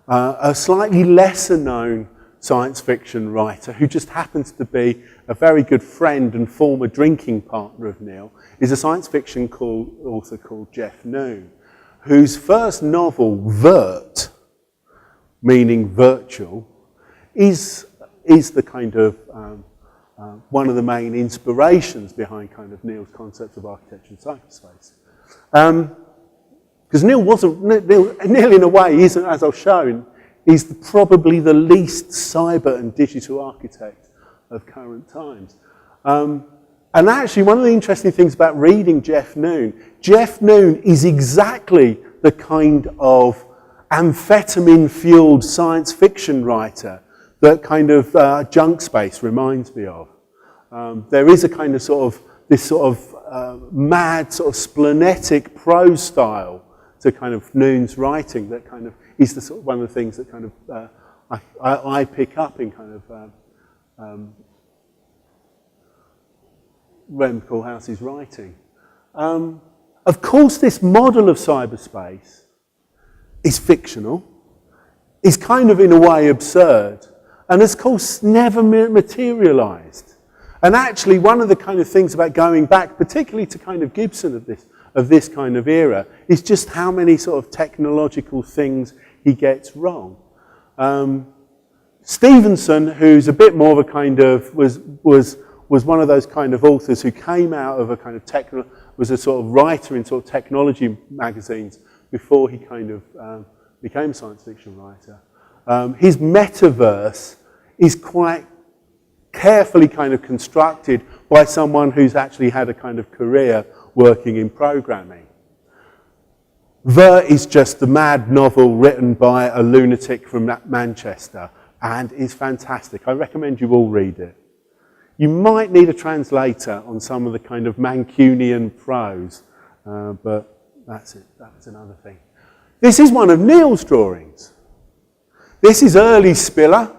a slightly lesser known science fiction writer who just happens to be a very good friend and former drinking partner of Neil is a science fiction author called Jeff Noon, whose first novel, Vert, meaning virtual, is the kind of one of the main inspirations behind kind of Neil's concept of architecture and cyberspace. Because Neil in a way isn't, as I'll show, is probably the least cyber and digital architect of current times. And actually, one of the interesting things about reading Jeff Noon is exactly the kind of amphetamine-fueled science fiction writer that kind of Junk Space reminds me of. There is a kind of mad sort of splenetic prose style to to kind of Noon's writing that kind of is the sort of one of the things that kind of I pick up in kind of Rem Koolhaas's writing. Of course, this model of cyberspace is fictional, is kind of in a way absurd, and of course never materialised. And actually, one of the kind of things about going back, particularly to kind of Gibson of this kind of era, is just how many sort of technological things he gets wrong. Stevenson, who's a bit more of a kind of, was one of those kind of authors who came out of a kind of was a sort of writer in sort of technology magazines before he kind of became a science fiction writer. His metaverse is quite carefully kind of constructed by someone who's actually had a kind of career working in programming. Ver is just the mad novel written by a lunatic from Manchester and is fantastic. I recommend you all read it. You might need a translator on some of the kind of Mancunian prose, but that's it. That's another thing. This is one of Neil's drawings. This is early Spiller.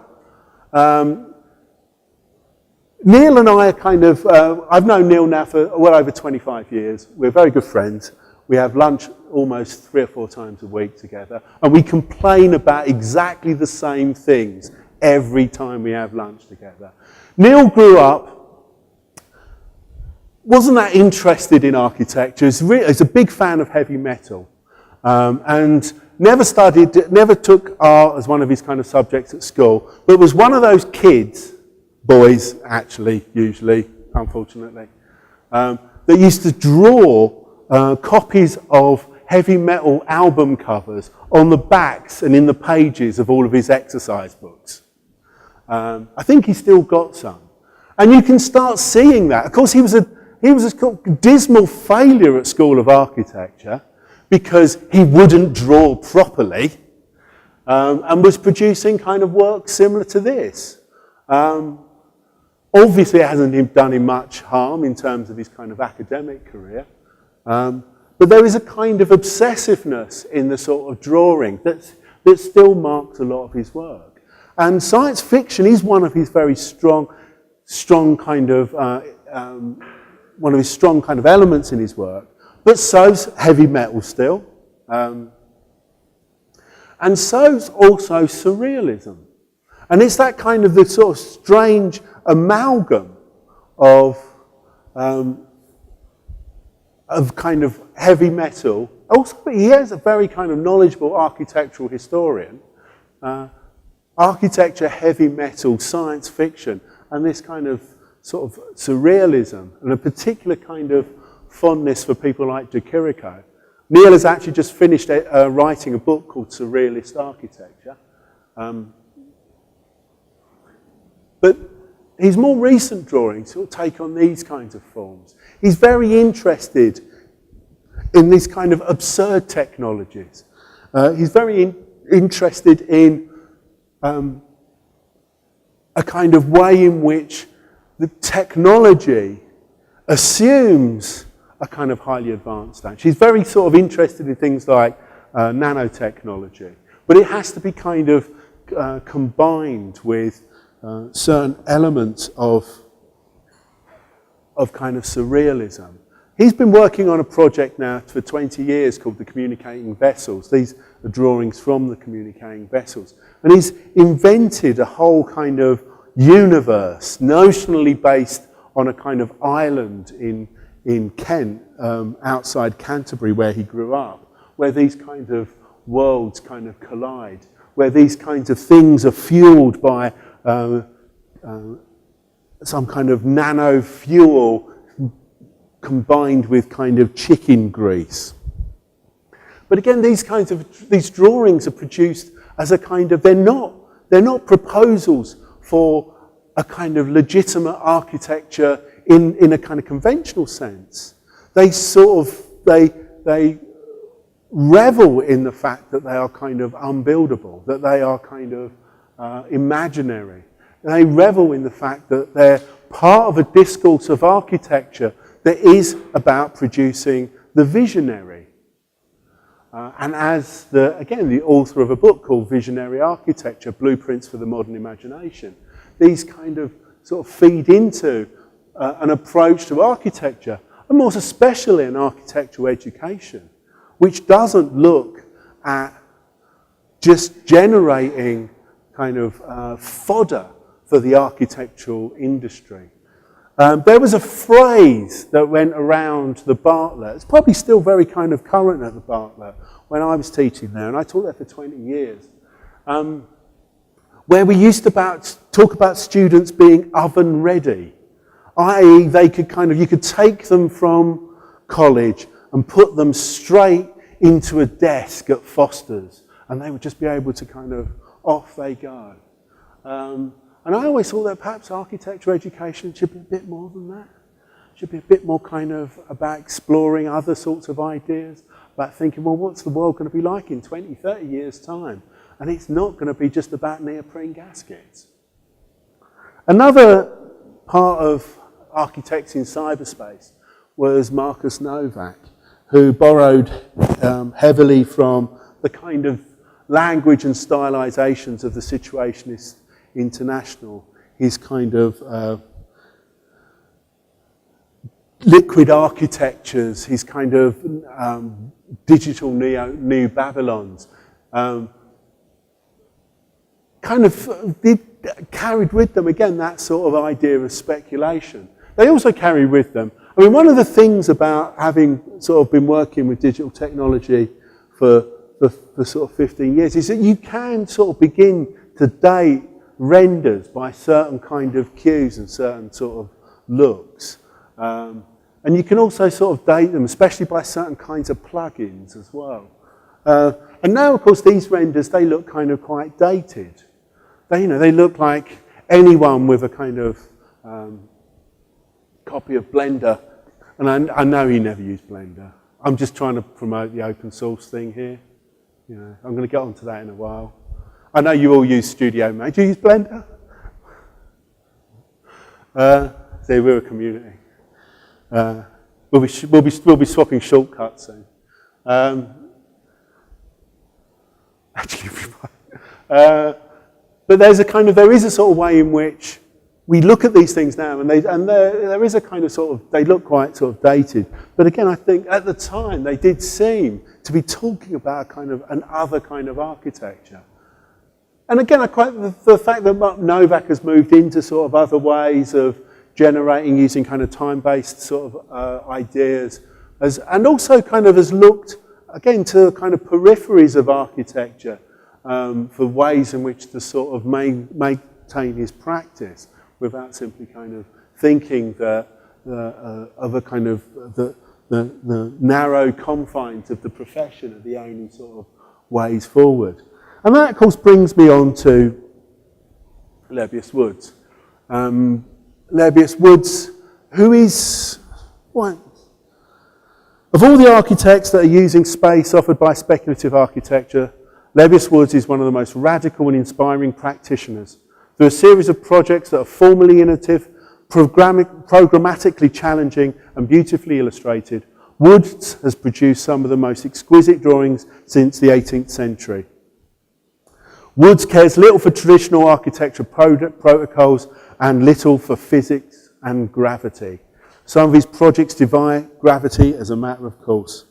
Neil and I are kind of, I've known Neil now for well over 25 years. We're very good friends. We have lunch almost 3 or 4 times a week together, and we complain about exactly the same things every time we have lunch together. Neil grew up, wasn't that interested in architecture. He's a big fan of heavy metal, and never took art as one of his kind of subjects at school, but was one of those kids, boys actually, usually, unfortunately, that used to draw copies of heavy metal album covers on the backs and in the pages of all of his exercise books. I think he's still got some. And you can start seeing that. Of course, he was a dismal failure at School of Architecture because he wouldn't draw properly and was producing kind of work similar to this. Obviously, it hasn't done him much harm in terms of his kind of academic career. But there is a kind of obsessiveness in the sort of drawing that still marks a lot of his work. And science fiction is one of his very strong kind of, one of his strong kind of elements in his work, but so's heavy metal still. And so's also surrealism. And it's that kind of the sort of strange amalgam of kind of heavy metal. Also, he is a very kind of knowledgeable architectural historian. Architecture, heavy metal, science fiction, and this kind of sort of surrealism, and a particular kind of fondness for people like De Chirico. Neil has actually just finished writing a book called Surrealist Architecture. But his more recent drawings will take on these kinds of forms. He's very interested in these kind of absurd technologies. He's very interested in a kind of way in which the technology assumes a kind of highly advanced stage. He's very sort of interested in things like nanotechnology, but it has to be kind of combined with certain elements of kind of surrealism. He's been working on a project now for 20 years called the Communicating Vessels. These are drawings from the Communicating Vessels. And he's invented a whole kind of universe, notionally based on a kind of island in Kent, outside Canterbury where he grew up, where these kinds of worlds kind of collide, where these kinds of things are fueled by some kind of nano fuel combined with kind of chicken grease. But again, these drawings are produced as a kind of, they're not proposals for a kind of legitimate architecture in a kind of conventional sense. They they revel in the fact that they are kind of unbuildable, that they are kind of imaginary. They revel in the fact that they're part of a discourse of architecture that is about producing the visionary. And as, the author of a book called Visionary Architecture, Blueprints for the Modern Imagination, these kind of sort of feed into an approach to architecture, and more especially an architectural education, which doesn't look at just generating kind of fodder for the architectural industry. There was a phrase that went around the Bartlett. It's probably still very kind of current at the Bartlett when I was teaching there, and I taught there for 20 years, where we used to talk about students being oven ready, i.e. they could you could take them from college and put them straight into a desk at Foster's, and they would just be able to off they go. And I always thought that perhaps architecture education should be a bit more than that. Should be a bit more about exploring other sorts of ideas, about thinking, well, what's the world going to be like in 20, 30 years' time? And it's not going to be just about neoprene gaskets. Another part of Architects in Cyberspace was Marcus Novak, who borrowed heavily from the kind of language and stylizations of the Situationist International, his kind of liquid architectures, his kind of digital new Babylons, carried with them, again, that sort of idea of speculation. They also carry with them, one of the things about having sort of been working with digital technology for sort of 15 years is that you can sort of begin to date renders by certain kind of cues and certain sort of looks. And you can also sort of date them, especially by certain kinds of plugins as well. And now, of course, these renders, they look kind of quite dated. They look like anyone with a kind of copy of Blender. And I know he never used Blender. I'm just trying to promote the open source thing here. I'm going to get onto that in a while. I know you all use Studio Mate. Do you use Blender? See, we're a community. We'll be swapping shortcuts soon. But there is a sort of way in which we look at these things now, and there is a kind of sort of, they look quite sort of dated. But again, I think at the time they did seem to be talking about an other kind of architecture. And again, I quite the fact that Novak has moved into sort of other ways of generating using kind of time-based sort of ideas, and also kind of has looked again to kind of peripheries of architecture for ways in which to sort of maintain his practice without simply kind of thinking that of a kind of the narrow confines of the profession are the only sort of ways forward. And that, of course, brings me on to Lebbeus Woods. Lebbeus Woods, who is, of all the architects that are using space offered by speculative architecture, Lebbeus Woods is one of the most radical and inspiring practitioners. Through a series of projects that are formally innovative, programmatically challenging, and beautifully illustrated, Woods has produced some of the most exquisite drawings since the 18th century. Woods cares little for traditional architecture protocols and little for physics and gravity. Some of his projects defy gravity as a matter of course.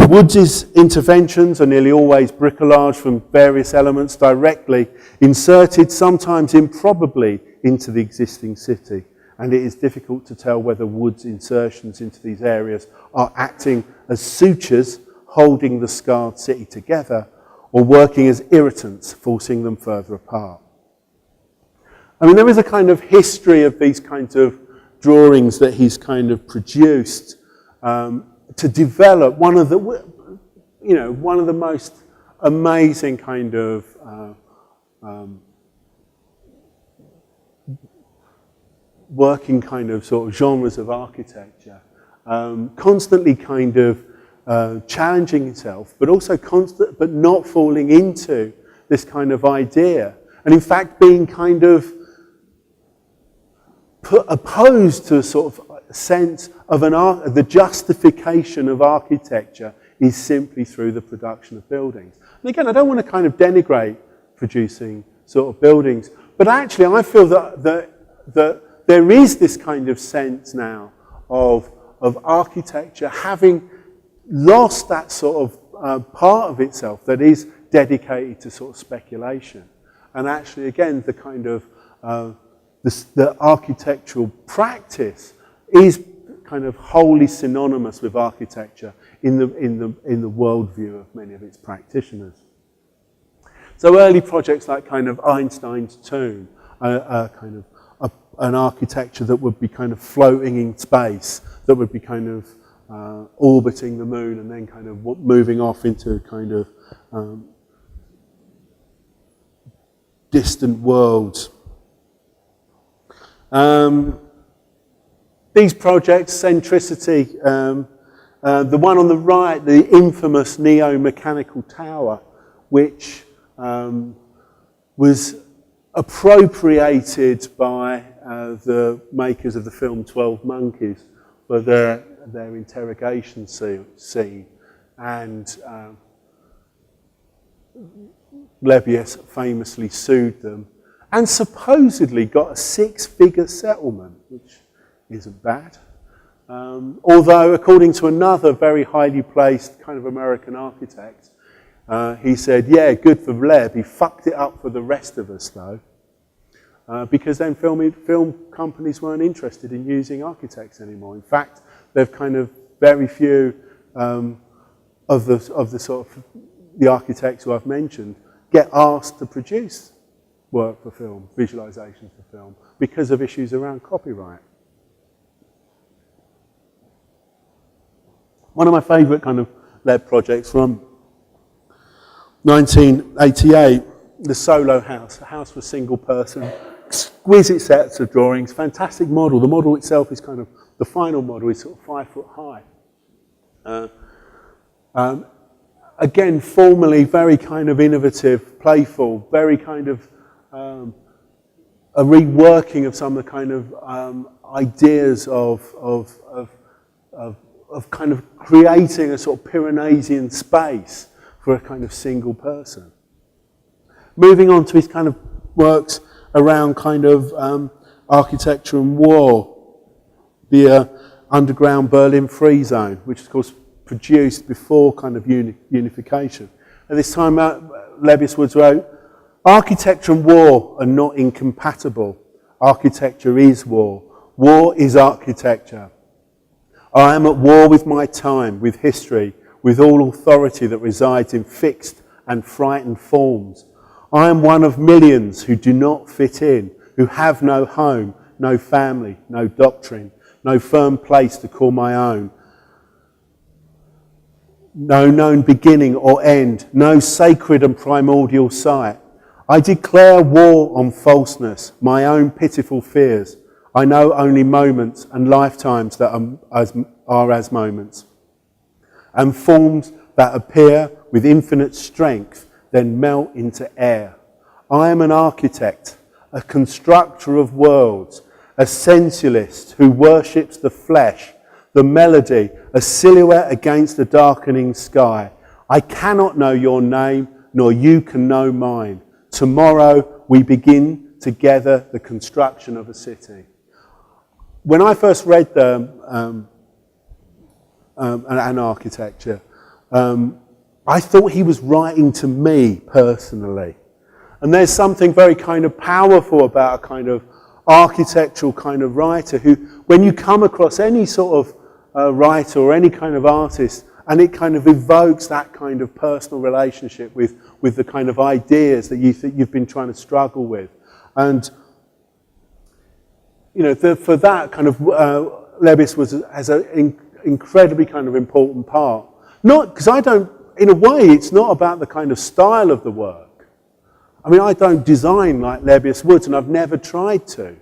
Woods' interventions are nearly always bricolage from various elements directly inserted, sometimes improbably, into the existing city. And it is difficult to tell whether Woods' insertions into these areas are acting as sutures holding the scarred city together, or working as irritants, forcing them further apart. There is a kind of history of these kinds of drawings that he's kind of produced to develop one of the most amazing kind of working kind of sort of genres of architecture, constantly kind of challenging himself, but also but not falling into this kind of idea, and in fact being kind of opposed to a sort of sense of the justification of architecture is simply through the production of buildings. And again, I don't want to kind of denigrate producing sort of buildings, but actually I feel that there is this kind of sense now of architecture having lost that sort of part of itself that is dedicated to sort of speculation. And actually, again, the kind of the architectural practice is kind of wholly synonymous with architecture in the worldview of many of its practitioners. So early projects like kind of Einstein's tomb, kind of an architecture that would be kind of floating in space, that would be kind of orbiting the moon and then kind of moving off into kind of distant worlds. These projects, centricity, the one on the right, the infamous neo-mechanical tower, which was appropriated by the makers of the film 12 Monkeys for their interrogation scene, and Levius famously sued them and supposedly got a 6-figure settlement, which isn't bad. Although, according to another very highly placed kind of American architect, he said, yeah, good for Leb, he fucked it up for the rest of us though, because then film companies weren't interested in using architects anymore. In fact, they've kind of very few of the sort of the architects who I've mentioned get asked to produce work for film, visualizations for film, because of issues around copyright. One of my favourite kind of Leb projects from 1988, the Solo House, a house for a single person, exquisite sets of drawings, fantastic model. The model itself is kind of, the final model is sort of 5 foot high. Again, formally very kind of innovative, playful, very kind of a reworking of some of the kind of ideas of kind of creating a sort of Pyrenean space for a kind of single person. Moving on to his kind of works around kind of architecture and war, the underground Berlin Free Zone, which of course produced before kind of unification. At this time, Lebbeus Woods wrote, "Architecture and war are not incompatible. Architecture is war. War is architecture. I am at war with my time, with history, with all authority that resides in fixed and frightened forms. I am one of millions who do not fit in, who have no home, no family, no doctrine, no firm place to call my own, no known beginning or end, no sacred and primordial site. I declare war on falseness, my own pitiful fears. I know only moments and lifetimes that are as moments, and forms that appear with infinite strength, then melt into air. I am an architect, a constructor of worlds, a sensualist who worships the flesh, the melody, a silhouette against the darkening sky. I cannot know your name, nor you can know mine. Tomorrow we begin together the construction of a city." When I first read an architecture, I thought he was writing to me personally. And there's something very kind of powerful about a kind of architectural kind of writer who, when you come across any sort of writer or any kind of artist, and it kind of evokes that kind of personal relationship with the kind of ideas that you've been trying to struggle with. And, you know, for that kind of, Lebbeus has an incredibly kind of important part. Not, because I don't, in a way, it's not about the kind of style of the work. I mean, I don't design like Lebbeus Woods, and I've never tried to.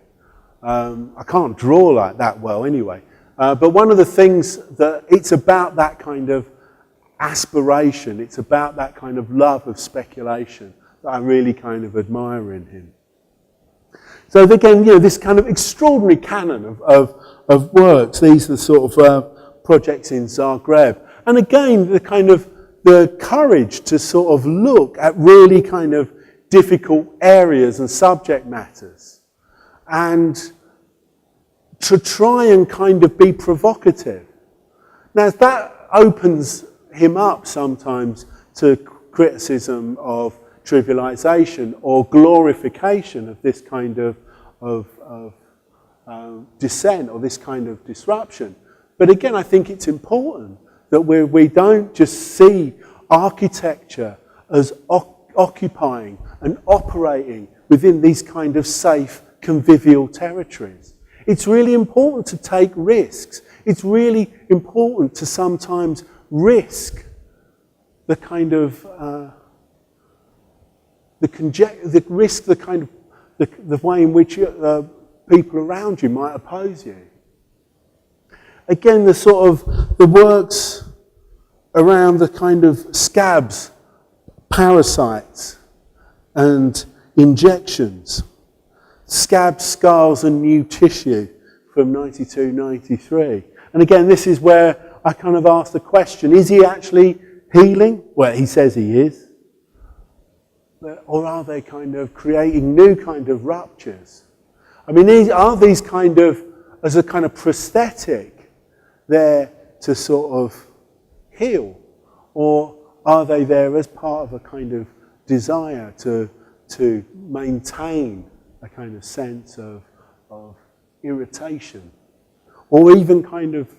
I can't draw like that well anyway. But one of the things that it's about that kind of aspiration, it's about that kind of love of speculation that I really kind of admire in him. So again, you know, this kind of extraordinary canon of works, these are the sort of projects in Zagreb. And again, the courage to sort of look at really kind of difficult areas and subject matters, and to try and kind of be provocative. Now, that opens him up sometimes to criticism of trivialization or glorification of this kind of dissent or this kind of disruption. But again, I think it's important that we don't just see architecture as occupying and operating within these kind of safe, convivial territories. It's really important to take risks. It's really important to sometimes risk the kind of the way in which people around you might oppose you. Again, the works around the kind of scabs, parasites, and injections. Scabs, scars, and new tissue from 92-93. And again, this is where I kind of ask the question, is he actually healing? Well, he says he is. Or are they kind of creating new kind of ruptures? I mean, are these kind of, as a kind of prosthetic, there to sort of heal? Or are they there as part of a kind of desire to maintain a kind of sense of irritation? Or even kind of,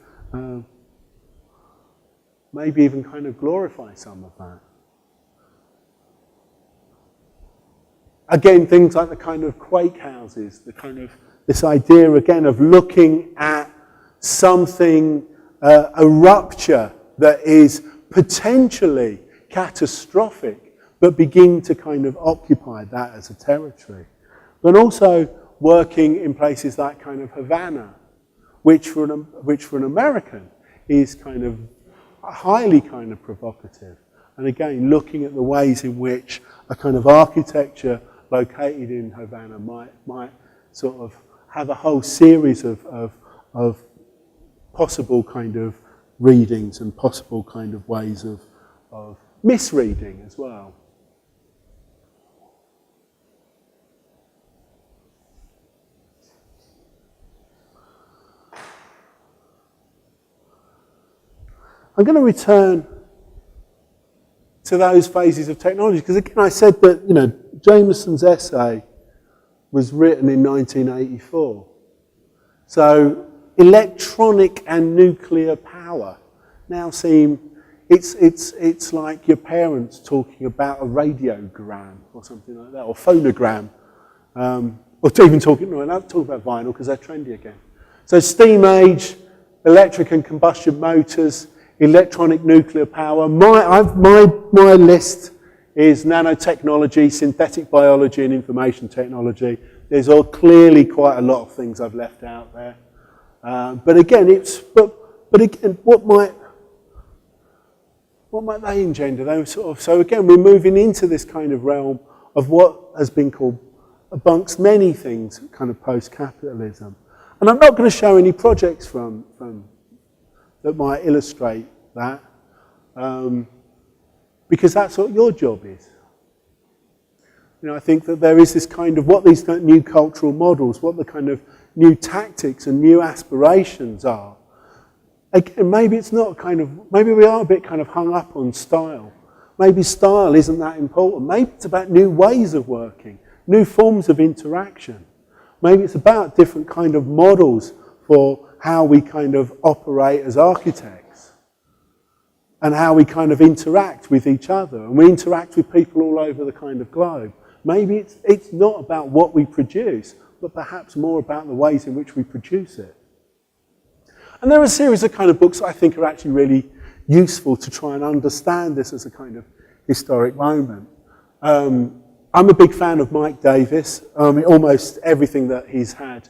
maybe even kind of glorify some of that? Again, things like the kind of quake houses, the kind of, this idea again of looking at something, a rupture that is potentially catastrophic, but begin to kind of occupy that as a territory. But also working in places like kind of Havana, which for an American is kind of highly kind of provocative. And again, looking at the ways in which a kind of architecture located in Havana might sort of have a whole series of possible kind of readings and possible kind of ways of misreading as well. I'm going to return to those phases of technology because again I said that, you know, Jameson's essay was written in 1984. So electronic and nuclear power now seem, it's like your parents talking about a radiogram or something like that, or phonogram, or even talking about vinyl because they're trendy again. So steam age, electric and combustion motors, electronic nuclear power. My list is nanotechnology, synthetic biology, and information technology. There's clearly quite a lot of things I've left out there. But again, what might they engender? They were so again, we're moving into this kind of realm of what has been called, amongst many things, kind of post-capitalism. And I'm not going to show any projects from that might illustrate that, because that's what your job is. You know, I think that there is this kind of, what these new cultural models, what the kind of new tactics and new aspirations are. Again, maybe it's not kind of, maybe we are a bit kind of hung up on style. Maybe style isn't that important. Maybe it's about new ways of working, new forms of interaction. Maybe it's about different kind of models for how we kind of operate as architects and how we kind of interact with each other. And we interact with people all over the kind of globe. Maybe it's not about what we produce, but perhaps more about the ways in which we produce it. And there are a series of kind of books I think are actually really useful to try and understand this as a kind of historic moment. I'm a big fan of Mike Davis, almost everything that he's had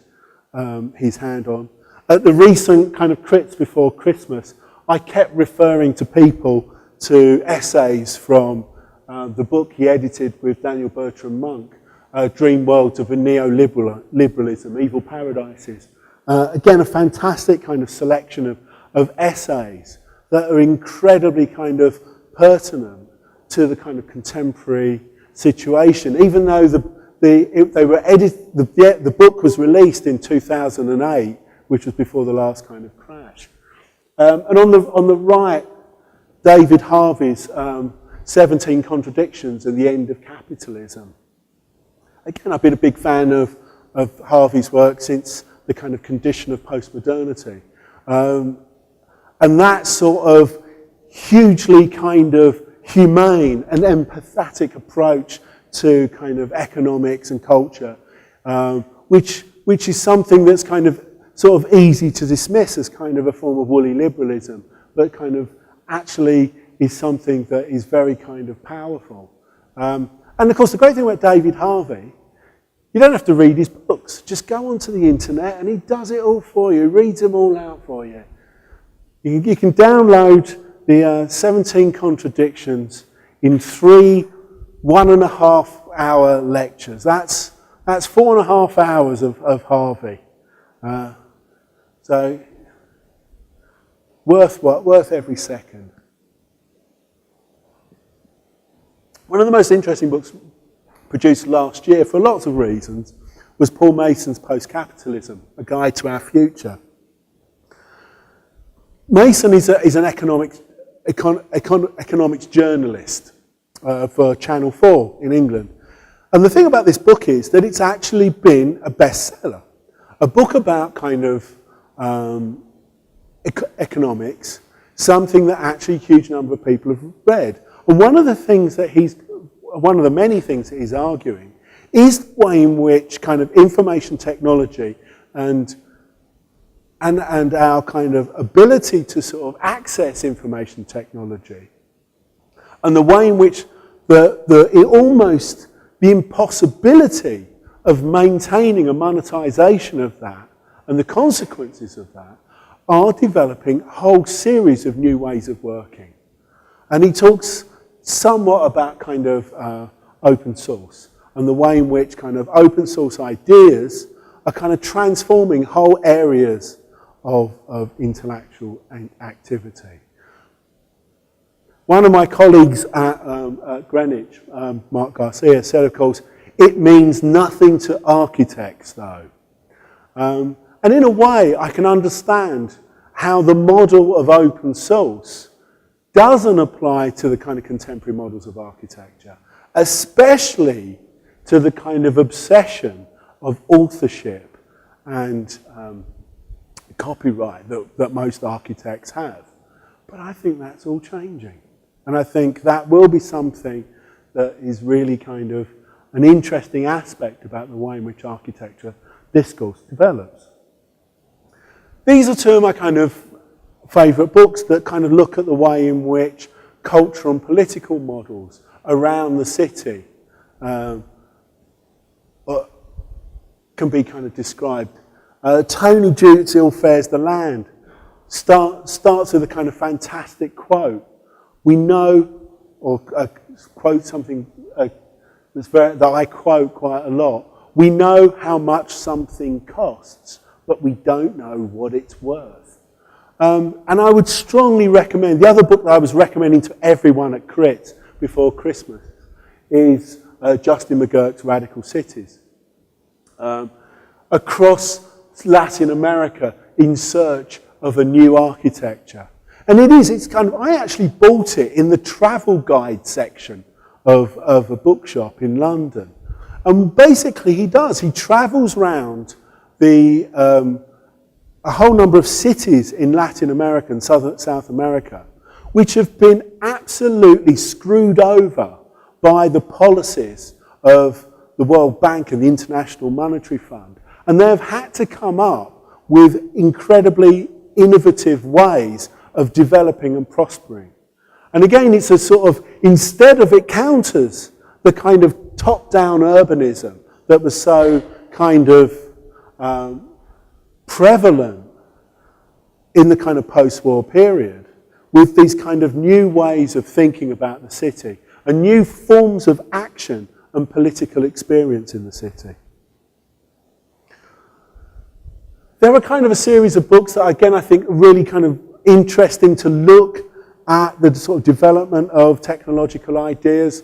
his hand on. At the recent kind of Crits before Christmas, I kept referring to people to essays from the book he edited with Daniel Bertram Monk, Dream Worlds of a Neoliberalism, Evil Paradises. Again, a fantastic kind of selection of essays that are incredibly kind of pertinent to the kind of contemporary situation, even though the book was released in 2008, which was before the last kind of crash. And on the right, David Harvey's 17 Contradictions and the End of Capitalism. Again, I've been a big fan of Harvey's work since the kind of condition of postmodernity. And that sort of hugely kind of humane and empathetic approach to kind of economics and culture, which is something that's kind of sort of easy to dismiss as kind of a form of woolly liberalism, but kind of actually is something that is very kind of powerful. And of course, the great thing about David Harvey, you don't have to read his books. Just go onto the internet and he does it all for you, reads them all out for you. You can download the 17 Contradictions in 3 1.5-hour lectures. That's 4.5 hours of Harvey. So worth every second. One of the most interesting books produced last year, for lots of reasons, was Paul Mason's Post-Capitalism, A Guide to Our Future. Mason is an economics journalist for Channel 4 in England. And the thing about this book is that it's actually been a bestseller. A book about kind of economics, something that actually a huge number of people have read. And one of the many things that he's arguing is the way in which kind of information technology and our kind of ability to sort of access information technology, and the way in which the impossibility of maintaining a monetization of that and the consequences of that are developing a whole series of new ways of working. And he talks somewhat about kind of open source and the way in which kind of open source ideas are kind of transforming whole areas of intellectual activity. One of my colleagues at Greenwich, Mark Garcia, said, of course, it means nothing to architects, though. And in a way, I can understand how the model of open source doesn't apply to the kind of contemporary models of architecture, especially to the kind of obsession of authorship and copyright that most architects have. But I think that's all changing. And I think that will be something that is really kind of an interesting aspect about the way in which architecture discourse develops. These are two of my kind of favourite books that kind of look at the way in which cultural and political models around the city can be kind of described. Tony Jute's Ill Fares the Land starts with a kind of fantastic quote. We know, or quote something that I quote quite a lot, we know how much something costs, but we don't know what it's worth. And I would strongly recommend, the other book that I was recommending to everyone at Crit before Christmas is Justin McGurk's Radical Cities. Across Latin America in search of a new architecture. And it's kind of, I actually bought it in the travel guide section of a bookshop in London. And basically he travels around a whole number of cities in Latin America and South America, which have been absolutely screwed over by the policies of the World Bank and the International Monetary Fund. And they've had to come up with incredibly innovative ways of developing and prospering. And again, it's a sort of, instead of, it counters the kind of top-down urbanism that was so kind of prevalent in the kind of post-war period, with these kind of new ways of thinking about the city and new forms of action and political experience in the city. There are kind of a series of books that, again, I think really kind of interesting to look at the sort of development of technological ideas.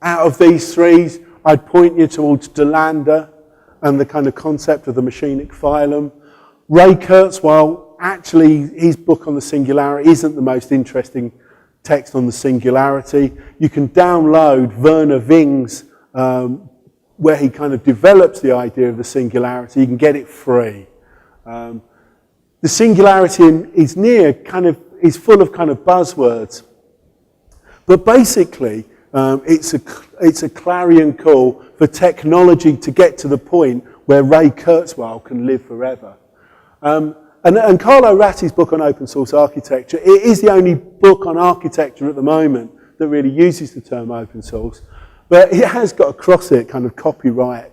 Out of these three, I'd point you towards DeLanda and the kind of concept of the machinic phylum. Ray Kurzweil, actually, his book on the singularity isn't the most interesting text on the singularity. You can download Werner Wing's, where he kind of develops the idea of the singularity. You can get it free. The singularity is is full of kind of buzzwords. But basically, it's a clarion call for technology to get to the point where Ray Kurzweil can live forever. And Carlo Ratti's book on open source architecture, it is the only book on architecture at the moment that really uses the term open source, but it has got across it kind of copyright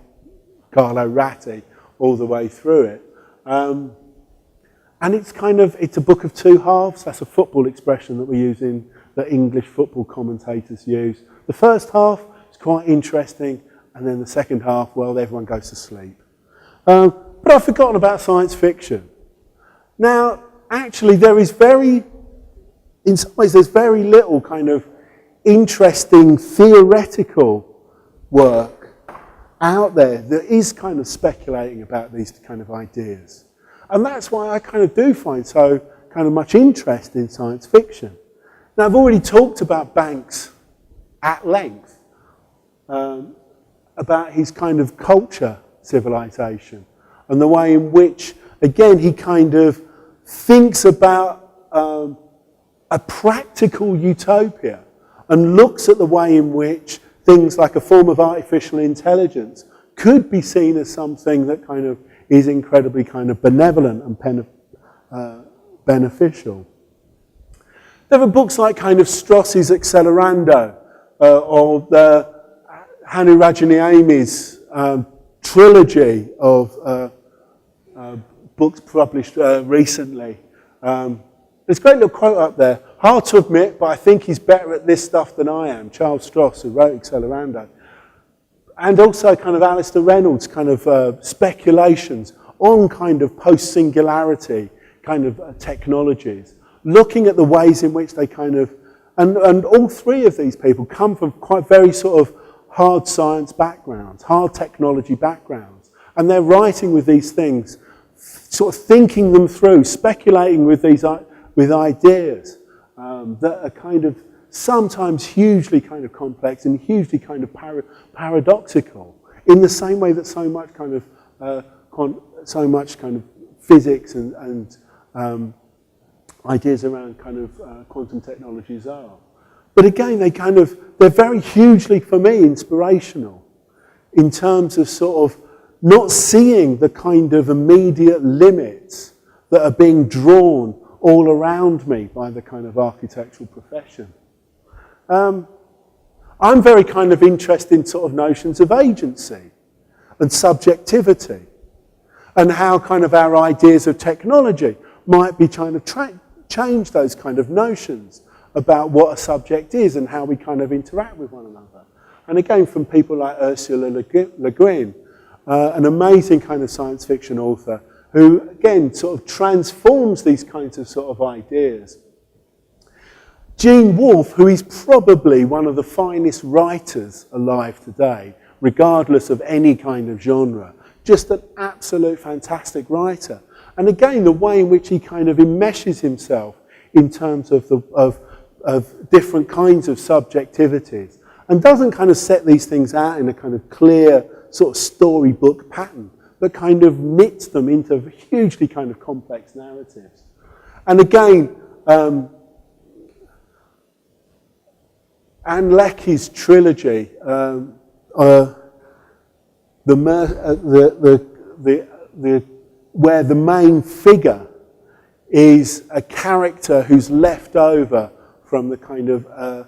Carlo Ratti all the way through it. And it's a book of two halves. That's a football expression that we use that English football commentators use. The first half is quite interesting, and then the second half, well, everyone goes to sleep. But I've forgotten about science fiction. Now, actually, in some ways, there's very little kind of interesting theoretical work out there that is kind of speculating about these kind of ideas. And that's why I kind of do find so kind of much interest in science fiction. Now, I've already talked about Banks at length, about his kind of culture civilization and the way in which, again, he kind of thinks about a practical utopia and looks at the way in which things like a form of artificial intelligence could be seen as something that kind of is incredibly kind of benevolent and beneficial. There are books like kind of Strossi's Accelerando or Hannu Rajaniami's trilogy of books published recently. There's a great little quote up there. Hard to admit, but I think he's better at this stuff than I am. Charles Stross, who wrote Accelerando. And also kind of Alistair Reynolds' kind of speculations on kind of post-singularity kind of technologies, looking at the ways in which they kind of, and all three of these people come from quite very sort of hard science backgrounds, hard technology backgrounds, and they're writing with these things, sort of thinking them through, speculating with ideas that are kind of sometimes hugely kind of complex and hugely kind of paradoxical, in the same way that so much kind of physics and ideas around kind of quantum technologies are. But again, they're very hugely, for me, inspirational in terms of sort of not seeing the kind of immediate limits that are being drawn all around me by the kind of architectural profession. I'm very kind of interested in sort of notions of agency and subjectivity and how kind of our ideas of technology might be trying to change those kind of notions about what a subject is and how we kind of interact with one another. And again, from people like Ursula Le Guin, an amazing kind of science fiction author who, again, sort of transforms these kinds of sort of ideas. Gene Wolfe, who is probably one of the finest writers alive today, regardless of any kind of genre, just an absolute fantastic writer. And again, the way in which he kind of enmeshes himself in terms of different kinds of subjectivities, and doesn't kind of set these things out in a kind of clear sort of storybook pattern, but kind of knits them into hugely kind of complex narratives. And again, Anne Leckie's trilogy, where the main figure is a character who's left over from the kind of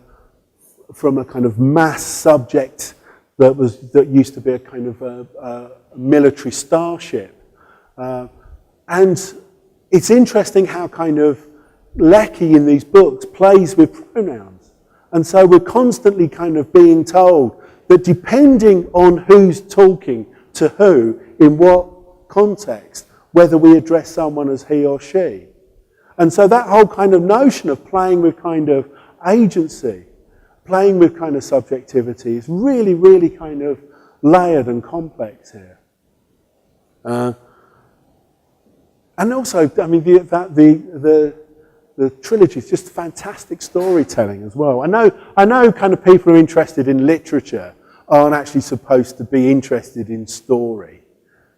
from a kind of mass subject that used to be a kind of a military starship, and it's interesting how kind of Leckie in these books plays with pronouns, and so we're constantly kind of being told that depending on who's talking to who in what context, whether we address someone as he or she. And so that whole kind of notion of playing with kind of agency, playing with kind of subjectivity is really, really kind of layered and complex here. And also, I mean, the trilogy is just fantastic storytelling as well. I know kind of people who are interested in literature aren't actually supposed to be interested in story.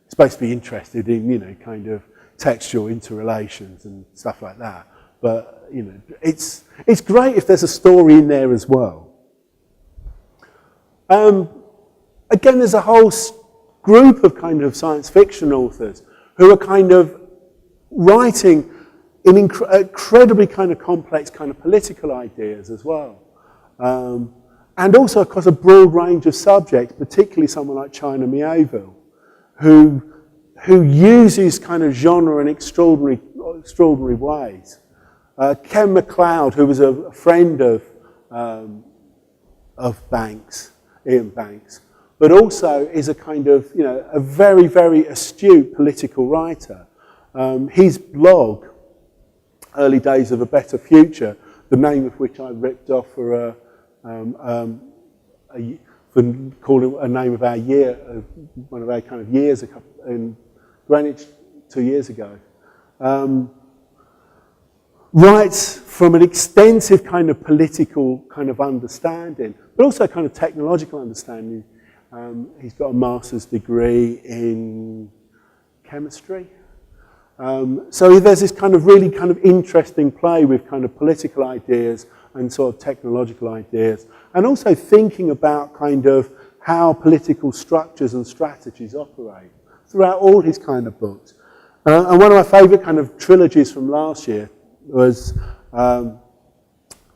It's supposed to be interested in, you know, kind of textual interrelations and stuff like that. But, you know, it's great if there's a story in there as well. Again, there's a whole group of kind of science fiction authors who are kind of writing in incredibly kind of complex kind of political ideas as well. And also across a broad range of subjects, particularly someone like China Miéville, who uses kind of genre in extraordinary ways. Ken MacLeod, who was a friend of Ian Banks, but also is a kind of, you know, a very, very astute political writer. His blog, Early Days of a Better Future, the name of which I ripped off for calling a name of our year, one of our kind of years in Greenwich 2 years ago, writes from an extensive kind of political kind of understanding, but also kind of technological understanding. He's got a master's degree in chemistry. So there's this kind of really kind of interesting play with kind of political ideas and sort of technological ideas, and also thinking about kind of how political structures and strategies operate throughout all his kind of books. And one of my favourite kind of trilogies from last year was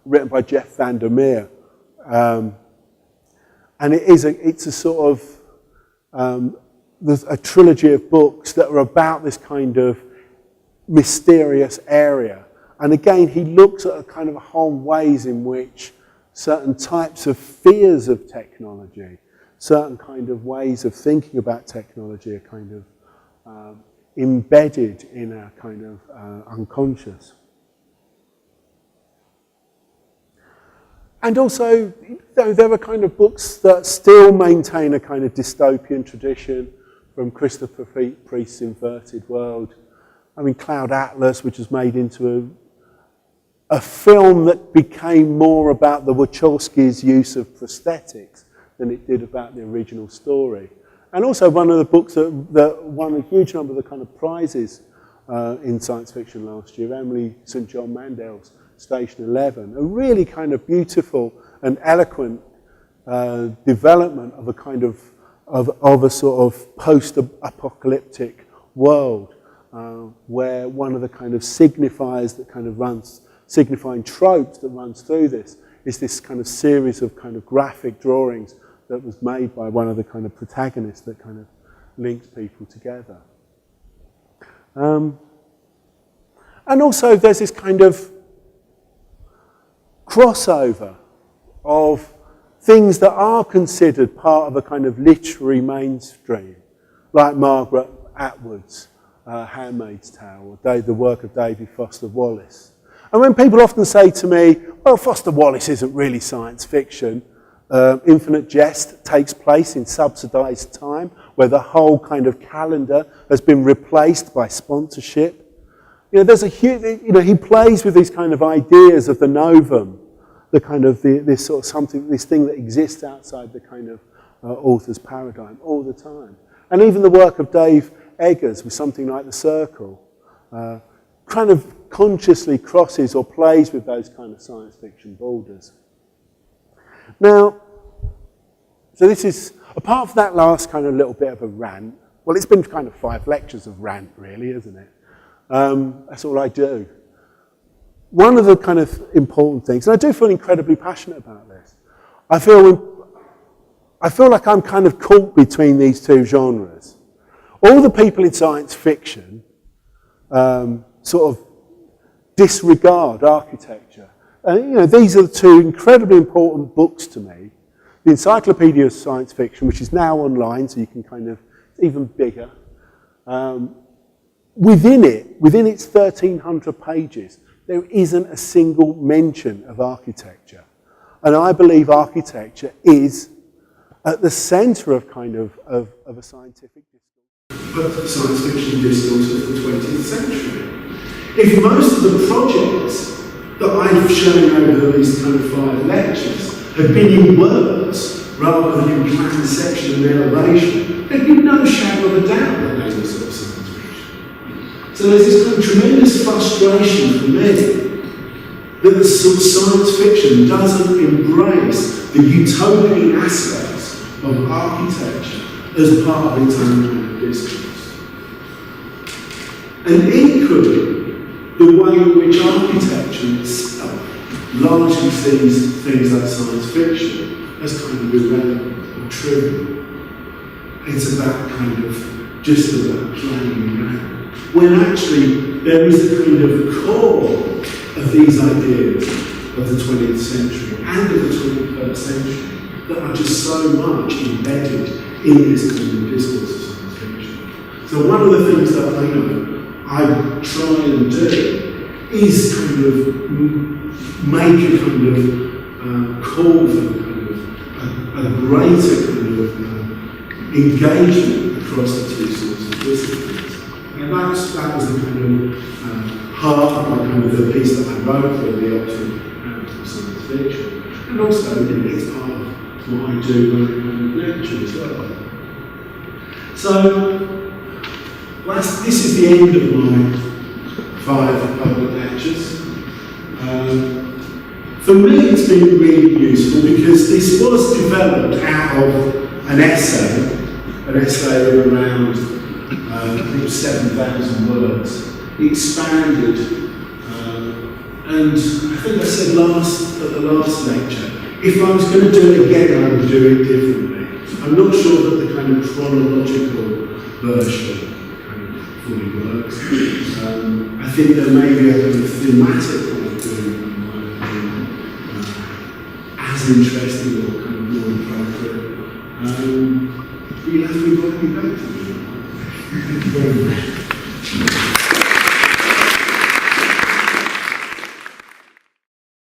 written by Jeff Vandermeer. And it's a sort of, there's a trilogy of books that are about this kind of mysterious area. And again, he looks at a kind of whole ways in which certain types of fears of technology, certain kind of ways of thinking about technology are kind of embedded in our kind of unconscious. And also, there are kind of books that still maintain a kind of dystopian tradition, from Christopher Priest's Inverted World. I mean, Cloud Atlas, which was made into a film that became more about the Wachowskis' use of prosthetics than it did about the original story. And also one of the books that won a huge number of the kind of prizes in science fiction last year, Emily St. John Mandel's Station 11, a really kind of beautiful and eloquent development of a kind of a sort of post-apocalyptic world where one of the kind of signifiers that kind of runs, signifying tropes that runs through this is this kind of series of kind of graphic drawings that was made by one of the kind of protagonists that kind of links people together. And also there's this kind of crossover of things that are considered part of a kind of literary mainstream, like Margaret Atwood's Handmaid's Tale, or the work of David Foster Wallace. And when people often say to me, well, Foster Wallace isn't really science fiction, Infinite Jest takes place in subsidized time, where the whole kind of calendar has been replaced by sponsorship. You know, there's a huge, you know, he plays with these kind of ideas of the novum, the kind of this sort of something, this thing that exists outside the kind of author's paradigm all the time. And even the work of Dave Eggers with something like The Circle kind of consciously crosses or plays with those kind of science fiction borders. Now, so this is, apart from that last kind of little bit of a rant, well, it's been kind of 5 lectures of rant, really, isn't it? That's all I do. One of the kind of important things, and I do feel incredibly passionate about this, I feel like I'm kind of caught between these two genres. All the people in science fiction sort of disregard architecture. And, you know, these are the two incredibly important books to me. The Encyclopedia of Science Fiction, which is now online, so you can kind of, it's even bigger. within its 1,300 pages, there isn't a single mention of architecture. And I believe architecture is at the centre of a scientific discourse. But the science fiction discourse of the 20th century. If most of the projects that I've shown over these kind of 5 lectures had been in words rather than in planned section and elevation, there'd be no shadow of a doubt that they were sort of science fiction. So there's this kind of tremendous frustration for me that the sort of science fiction doesn't embrace the utopian aspects of architecture as part of its own kind of discourse. And equally, the way in which architecture itself largely sees things like science fiction as kind of irrelevant or trivial. It's about just about playing around. When actually there is a kind of core of these ideas of the 20th century and of the 21st century that are just so much embedded in this kind of discourse of science fiction. So one of the things that I try and do is kind of make a kind of call for a greater kind of engagement across the two sorts of disciplines. And that was the kind of heart of kind of the piece that I wrote for the optimal science fiction. And also, it's part of what I do when I kind of lecture as well. So, this is the end of my 5 public lectures. For me, it's been really useful because this was developed out of an essay of around, I think it was 7,000 words. It expanded, and I think I said at the last lecture, if I was going to do it again, I would do it differently. I'm not sure that the kind of chronological version fully works. I think there may be a kind of thematic way of doing it that might have been as interesting or kind of more appropriate. But you'll have to invite me back to me. Thank you very much.